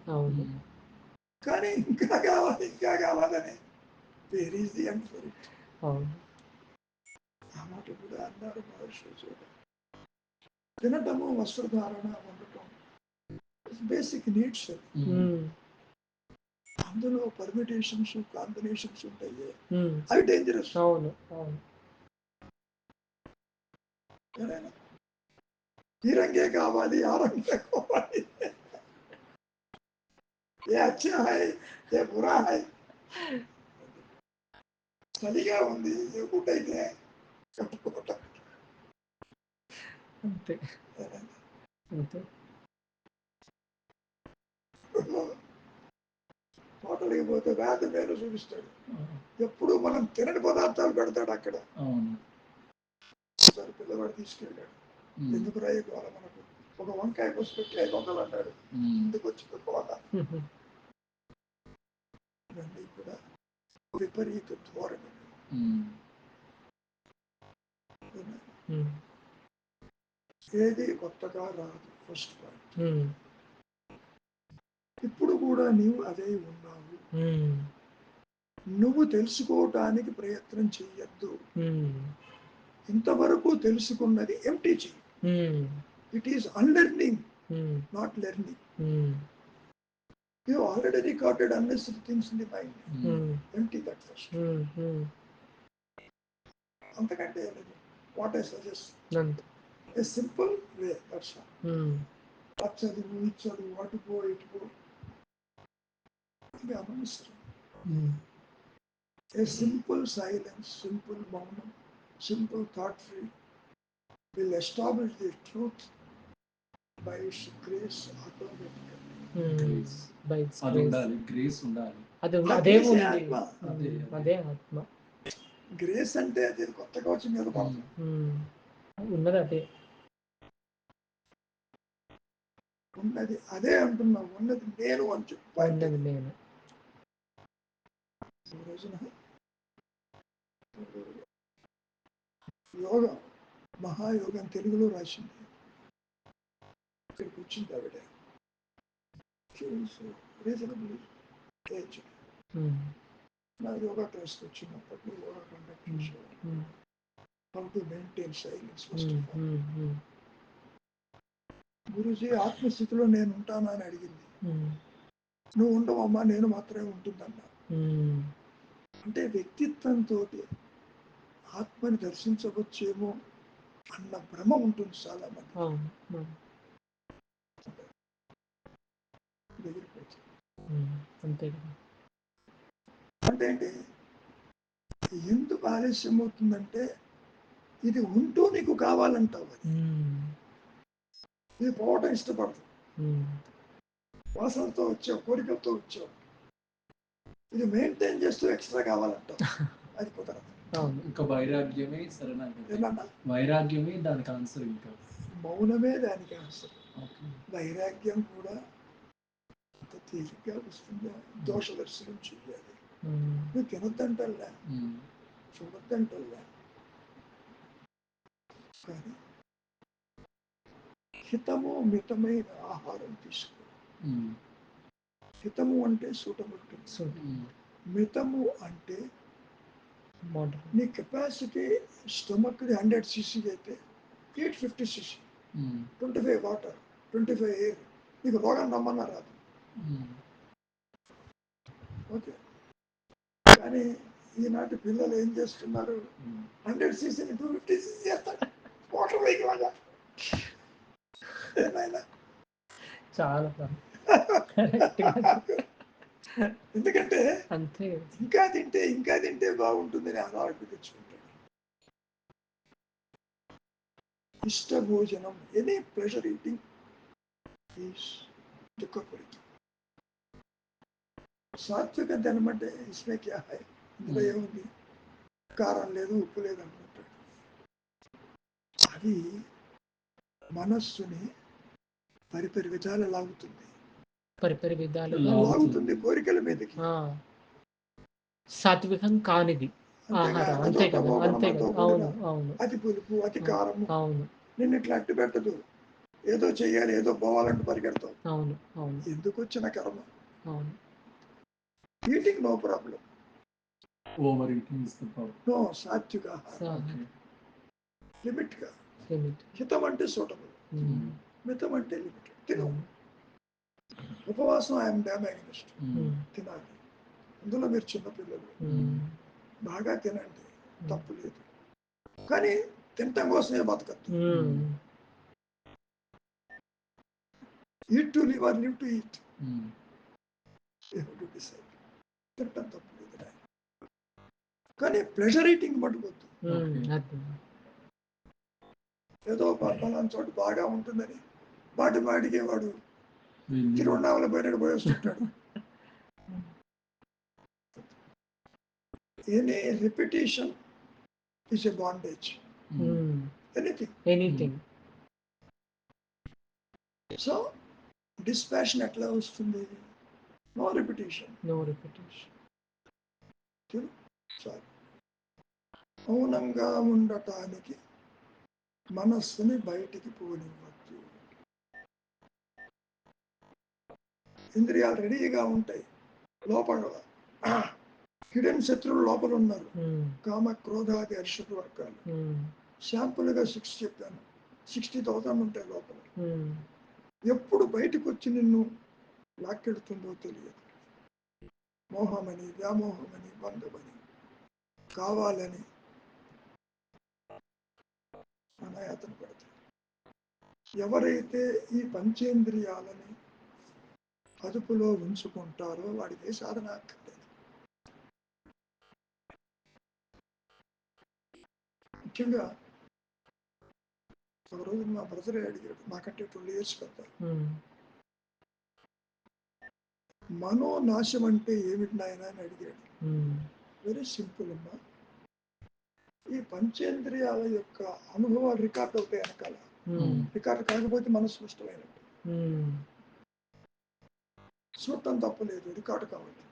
కానీ ఇంకా కావాలి, ఇంకా కావాలని where is the end for it. ఆ మాట కూడా అన్నారు మహర్షులు. చూడ, తినటము, వస్త్రధారణ, ఉండటం బేసిక్ నీడ్స్. అందులో పర్మిటేషన్స్, కాంబినేషన్స్ ఉంటాయి, అవి డేంజరస్. ఈ రంగే కావాలి, ఆ రంగే కావాలి, ఏ అచ్చా హై, ఏ బురా హై, చలిగా ఉంది, ఏ గుడ్డైతే కట్టుకోవటం.
అంతే.
హోటల్కి పోతే వేద మేలు చూపిస్తాడు, ఎప్పుడు మనం తినని పదార్థాలు పెడతాడు అక్కడ. ఒకసారి పిల్లవాడు తీసుకెళ్ళాడు, ఎందుకు రాయి గోల, మనకు ఒక వంకాయ కోసి పెట్టి 500 అన్నాడు, ఎందుకు వచ్చింది గోల. ఇవన్నీ కూడా విపరీత ధోరణి. ఏది కొత్తగా రాదు, ఫస్ట్ పాయింట్. ఇప్పుడు కూడా నీవు అదే ఉన్నావు, నువ్వు తెలుసుకోవటానికి ప్రయత్నం చెయ్యొద్దు. ఇంతవరకు తెలుసుకున్నది ఎంప్టీ చెయ్యి. It is unlearning, not learning. You already recorded unnecessary things in the mind. Empty that first. అంతకంటే what I suggest, a simple way, that's all. చదువు, చదువు, అటుకో ఇటుకో, ఇది అనవసరం. A simple silence, simple మౌనం, simple thought free will establish the truth by its grace automatically.
అది ఉండాలి, గ్రేస్ ఉండాలి.
అదే ఆత్మ.
గ్రేస్ అంటే అది కొత్తగా వచ్చి మీద
ఉన్నది అదే,
ఉన్నది అదే అంటున్నావు. ఉన్నది నేను అని చెప్పి
నేను
రోజున యోగం, మహాయోగం తెలుగులో రాసింది. ఇక్కడికి వచ్చింది ఆవిడ, రీజనబుల్ ఏజ్. నా యోగా క్లాస్కి వచ్చినప్పటికీ యోగా కండక్ట్ చేసేవాడు. How to maintain silence first of all. Guruji, ఆత్మస్థితిలో నేను ఉంటానా అని అడిగింది. నువ్వు ఉండవమ్మా, నేను మాత్రమే ఉంటుందన్నా. అంటే వ్యక్తిత్వంతో ఆత్మని దర్శించవచ్చేమో అన్న భ్రమ ఉంటుంది చాలా మంది. అంటే ఏంటి, ఎందుకు ఆలస్యం అవుతుందంటే ఇది ఉంటూ నీకు కావాలంటావు, అది ఇది పోవటం ఇష్టపడదు. వాసనతో వచ్చావు, కోరికలతో వచ్చావు, ఇది మెయింటైన్ చేస్తూ ఎక్స్ట్రా కావాలంటావు, అది కుదరదు.
ఇంకా వైరాగ్యమే సరేనా, వైరాగ్యమే దానికి ఆన్సర్. ఇంకా
మౌనమే దానికి ఆన్సర్. వైరాగ్యం కూడా అంత తేలిగ్గా వస్తుందా? దోష దర్శనం చెయ్యాలి. నువ్వు తినొద్దంటల్లా, చూడొద్దంటల్లా, కానీ హితము మితమైన ఆహారం తీసుకో. హితము అంటే సూటబుల్, మితము అంటే నీ కెపాసిటీ స్టమక్ది 100 cc అయితే 850 cc, 25 వాటర్, 25 ఎయిర్, నీకు రోగం రమ్మన్నా రాదు. ఓకే, కానీ ఈనాటి పిల్లలు ఏం చేస్తున్నారు, 100 cc 250 cc చేస్తాడు మోటార్ వెహికల్ లాగా. ఏమైనా
చాలా
ఎందుకంటే
అంతే,
ఇంకా తింటే బాగుంటుందని అలవాటు తెచ్చుకుంటాడు. ఇష్ట భోజనం, ఎనీ ప్రెషర్ ఈటింగ్ ఈస్ దుఃఖపూరితం. సాత్విక ధనం అంటే ఇస్మే క్యా హై, ఇందులో ఏముంది, కారం లేదు, ఉప్పు లేదు అనుకుంటాడు. అది మనస్సుని పరిపరి విధాలు లాగుతుంది,
పరిపరి విధాలు
లాగుతుంది కోరికల మీదకి.
సాత్వికం కానిది ఆహారం, అంతే కదా, అంతే కదా. అవును అవును,
అతి పులుపు, అతి కారము
అవును,
నిన్ను ఇట్లా అట్టి పెట్టదు. ఏదో చెయ్యాలి, ఏదో పోవాలంటూ పరిగెడతావు.
అవును అవును,
ఎందుకు వచ్చిన కర్మ.
అవును.
Eating no problem,
over eating is the problem.
No, సాత్విక లిమిట్ గా. హితం అంటే సూటబుల్, మితం అంటే లిమిట్. తిను, ఉపవాసం ఐఎమ్ డామ్ అగైనెస్ట్, తినాలి. అందులో మీరు చిన్నపిల్లలు, బాగా తినండి, తప్పు లేదు, కానీ తినటం కోసమే బతకద్దు. Eat to live or live to eat, తినటం తప్పు లేదు, కానీ ప్లెజర్ ఈటింగ్ పట్టుకోవద్దు. ఏదో పలానా చోటు బాగా ఉంటుందని వాటికి వాడు తిరువన్నామల పోయినట్టు పోయేస్తుంటాడు. Any repetition is a bondage. Anything. So, dispassion ఎట్లా వస్తుంది? No repetition. Sorry. మౌనంగా ఉండటానికి మనస్సుని బయటికి పోనివ్వద్దు. ఇంద్రియాలు రెడీగా ఉంటాయి, లోపల హిడెన్ శత్రువులు లోపల ఉన్నారు. కామ క్రోధాది అరిషడ్ వర్గాలు. శాంపుల్గా 6 చెప్పాను, 60,000 ఉంటాయి లోపల. ఎప్పుడు బయటకు వచ్చి నిన్ను లాక్కెడుతుందో తెలియదు. మోహమని, వ్యామోహమని, బంధమని, కావాలని అనాయాతన పడతాయి. ఎవరైతే ఈ పంచేంద్రియాలని అదుపులో ఉంచుకుంటారో వాడికి ఏ సాధన అక్కర్లేదు. ముఖ్యంగా ఒక రోజు మా బ్రదరే అడిగాడు, నాకంటే 12 years పెద్ద, మనోనాశం అంటే ఏమిటి నాయన అని అడిగాడు. వెరీ సింపుల్ అమ్మా, ఈ పంచేంద్రియాల యొక్క అనుభవాలు రికార్డ్ అవుతాయి వెనకాల. రికార్డు కాకపోతే మనసు నష్టమైనట్టు. చూడటం తప్పలేదు, రికార్డు కావాలి.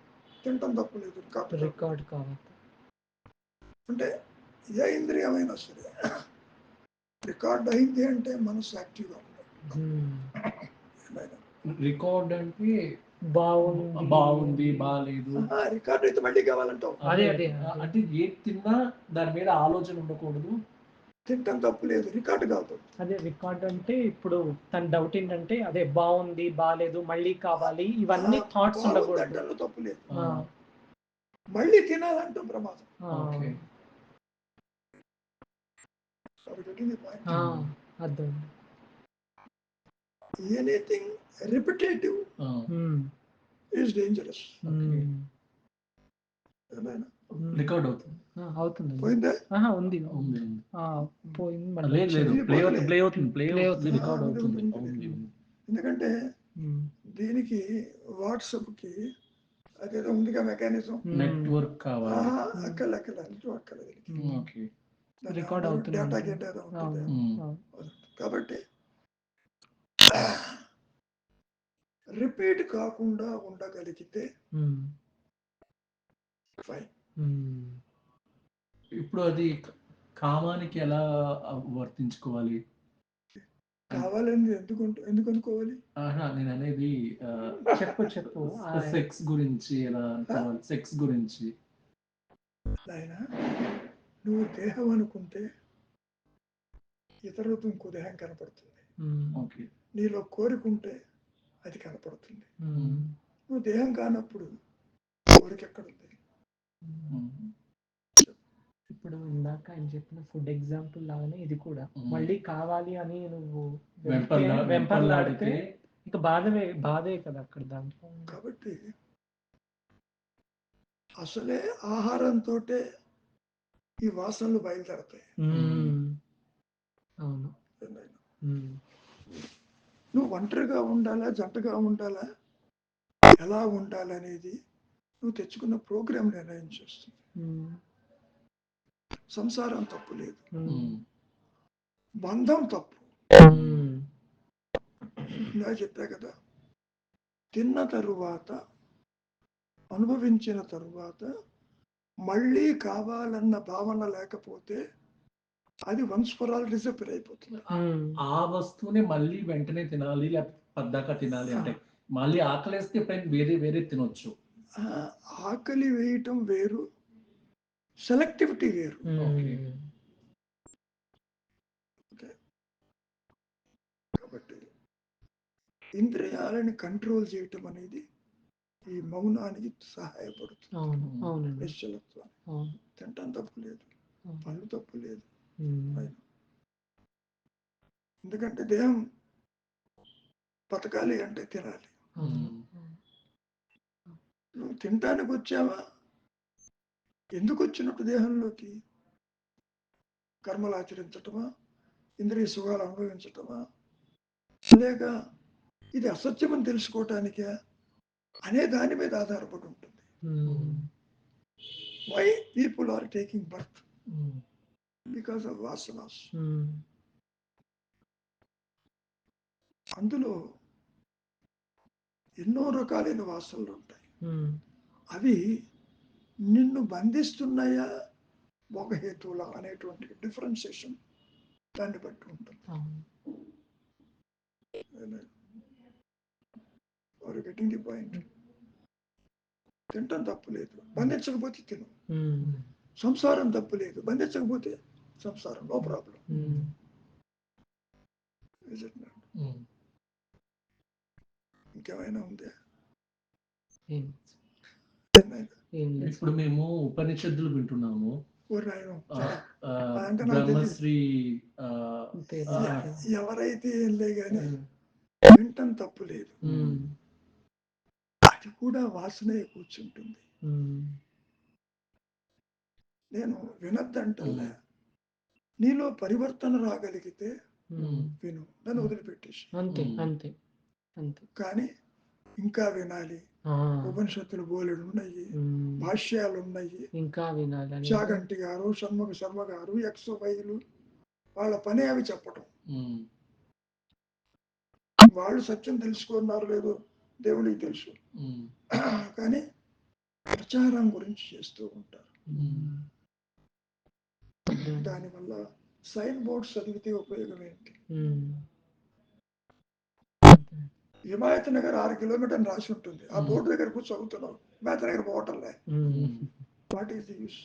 తినటం తప్పలేదు, రికార్డు కావాలి. అంటే ఏ ఇంద్రియమైనా సరే రికార్డ్ అయింది అంటే మనసు యాక్టివ్గా ఉంటుంది.
రికార్డ్ అంటే బాగుంది బాగాలేదు,
రికార్డ్ అయితే మళ్ళీ కావాలంటావు.
అదే
అంటే ఏది తిన్నా దాని మీద ఆలోచన ఉండకూడదు.
తింటాం తప్పులేదు, రికార్డు కావాలి.
అదే రికార్డ్ అంటే ఇప్పుడు తన డౌట్ ఏంటంటే అదే బాగుంది బాగాలేదు మళ్ళీ కావాలి, ఇవన్నీ థాట్స్ ఉండకూడదు.
తప్పులేదు, మళ్ళీ తినాలంటాం ప్రమాదం.
అర్థం.
Anything repetitive is dangerous.
Record అవుతుంది.
పోయిందా?
ఉంది పోయింది.
రికార్డ్ అవుతుంది.
ఎందుకంటే దీనికి వాట్సాప్కి అదేదో ఉందిగా మెకానిజం,
నెట్వర్క్ కావాలి.
రికార్డ్ అవుతుంది,
డేటా గేటేదో ఉంటుంది. కాబట్టి రిపీట్ కాకుండా ఉండగలిగితే ఫైన్.
ఇప్పుడు అది కామానికి ఎలా వర్తించుకోవాలి?
కావాలని ఎందుకు అనుకోవాలి?
నేను అనేది
చెప్పు.
సెక్స్ గురించి ఎలా అనుకోవాలి? సెక్స్ గురించి.
నాయన, నువ్వు దేహం అనుకుంటే ఇతరులతో ఇంకో దేహం కనపడుతుంది.
ఓకే.
నీలో కోరికుంటే అది కనపడుతుంది. నువ్వు దేహం కానప్పుడు కోరిక ఎక్కడుంది?
ఇప్పుడు ఇందాక ఆయన చెప్పిన ఫుడ్ ఎగ్జాంపుల్ లాగానే ఇది కూడా మళ్ళీ కావాలి అని నువ్వు వెంపర్లాడితే ఇక బాధే కదా అక్కడ దాంట్లో.
కాబట్టి అసలే ఆహారంతో ఈ వాసనలు బయలుదేరతాయి.
అవును.
నువ్వు ఒంటరిగా ఉండాలా, జంటగా ఉండాలా, ఎలా ఉండాలనేది నువ్వు తెచ్చుకున్న ప్రోగ్రామ్ నిర్ణయం చేస్తుంది. సంసారం తప్పు లేదు, బంధం తప్పు. ఇలా చెప్పా కదా, తిన్న తరువాత అనుభవించిన తరువాత మళ్ళీ కావాలన్న భావన లేకపోతే అది వన్స్ ఫర్ ఆల్ డిసపియర్ అయిపోతుంది.
ఆ వస్తువుని మళ్ళీ వెంటనే తినాలి, లేకపోతే పద్దాక తినాలి అంటే మళ్ళీ ఆకలేస్తే వేరే వేరే తినొచ్చు.
ఆకలి వేయటం వేరు, సెలెక్టివిటీ వేరు. కాబట్టి ఇంద్రియాలని కంట్రోల్ చేయటం అనేది ఈ మౌనానికి సహాయపడుతుంది. నిశ్చలత్వం. తింటాం తప్పు లేదు, పళ్ళు తప్పు లేదు. ఎందుకంటే దేహం బతకాలి అంటే తినాలి. నువ్వు తినటానికి వచ్చావా? ఎందుకు వచ్చినట్టు దేహంలోకి? కర్మలు ఆచరించటమా, ఇంద్రియ సుఖాలు అనుభవించటమా, లేక ఇది అసత్యమని తెలుసుకోవటానికే అనే దాని మీద ఆధారపడి ఉంటుంది. Why people are taking birth? Because of వాసనాస్. అందులో ఎన్నో రకాలైన వాసనలు ఉంటాయి. అవి నిన్ను బంధిస్తున్నాయా, ఒక హేతువులా అనేటువంటి డిఫరెన్సియేషన్ దాన్ని బట్టి ఉంటుంది. Getting the point. తింటాం తప్పు లేదు, బంధించకపోతే తిను. సంసారం తప్పు లేదు, బంధించకపోతే సంసారం, నో ప్రాబ్లం. ఇంకేమైనా ఉందా?
ఇప్పుడు మేము ఉపనిషత్తులు వింటున్నాము. బ్రహ్మశ్రీ
ఎవరైతే ఏం లే గానీ వింటం తప్పు లేదు, అది కూడా వాసనే కూర్చుంటుంది. నేను వినద్దంటలే, నీలో పరివర్తన రాగలిగితే విను, నన్ను వదిలిపెట్టేసి.
అంతే.
కానీ ఇంకా వినాలి. ఉపనిషత్తులు బోలెడు ఉన్నాయి, భాష్యాలు ఉన్నాయి,
ఇంకా వినాలి.
చాగంటి గారు, షణ్ముఖ శర్మ గారు, ఎక్సోవైలు, వాళ్ళ పని అవి చెప్పటం. వాళ్ళు సత్యం తెలుసుకున్నారు లేదో దేవుడికి తెలుసు, కానీ ప్రచారం గురించి చేస్తూ ఉంటారు. దానివల్ల సైన్ బోర్డ్స్ చదివితే ఉపయోగం ఏంటి? హిమాయత్ నగర్ 6 కిలోమీటర్లు రాసి ఉంటుంది, ఆ బోర్డు దగ్గర కూర్చొని చదువుతున్నావు, హిమాయత్ నగర్ పోవటంలే. What is the use?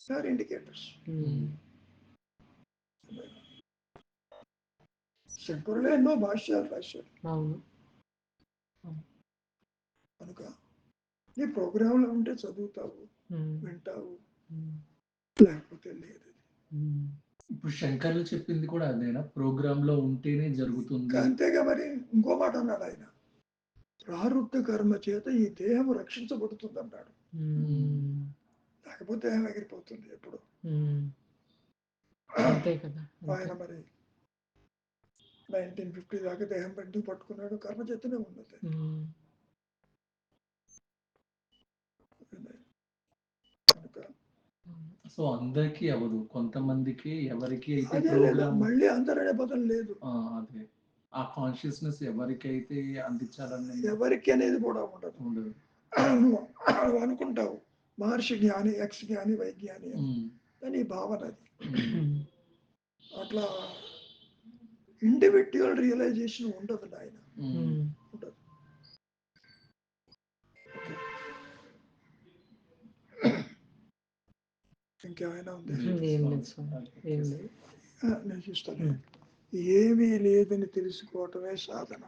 Sir indicators. శంకరులే ఎన్నో భాష్యాలు రాశారు. కనుక నీ ప్రోగ్రాంలో ఉంటే చదువుతావు, వింటావు, లేకపోతే లేదు.
ఇప్పుడు శంకర్లు చెప్పింది కూడా అదేనా? ప్రోగ్రామ్ లో ఉంటేనే జరుగుతుంది.
అంతేగా. మరి ఇంకో మాట అన్నాడు ఆయన, ప్రారుబ్ధ కర్మ చేత ఈ దేహం రక్షించబడుతుంది అన్నాడు. లేకపోతే దేహం ఎగిరిపోతుంది ఎప్పుడు. ఆయన మరి 1950 దాకా దేహం ఎందుకు పట్టుకున్నాడు? కర్మ చేతనే ఉన్నది.
సో అందరికి అవ్వదు, కొంతమందికి ఎవరికి అయితే
ప్రోగ్రామ్ మళ్ళీ అందరనే బదులు లేదు.
అదే ఆ కాన్షియస్నెస్ ఎవరికైతే అందించాలని
ఎవరికి అనేది కూడా ఉండదు. నువ్వు అనుకుంటావు మహర్షి జ్ఞాని, ఎక్స్ జ్ఞాని, వైజ్ఞాని అని. కానీ ఈ భావన అది. అట్లా ఇండివిడ్యువల్ రియలైజేషన్ ఉండదు నాయన, ఉండదు. ఇంకేమైనా ఉంది? నేను చూస్తాను. ఏమీ లేదని తెలుసుకోవటమే సాధన.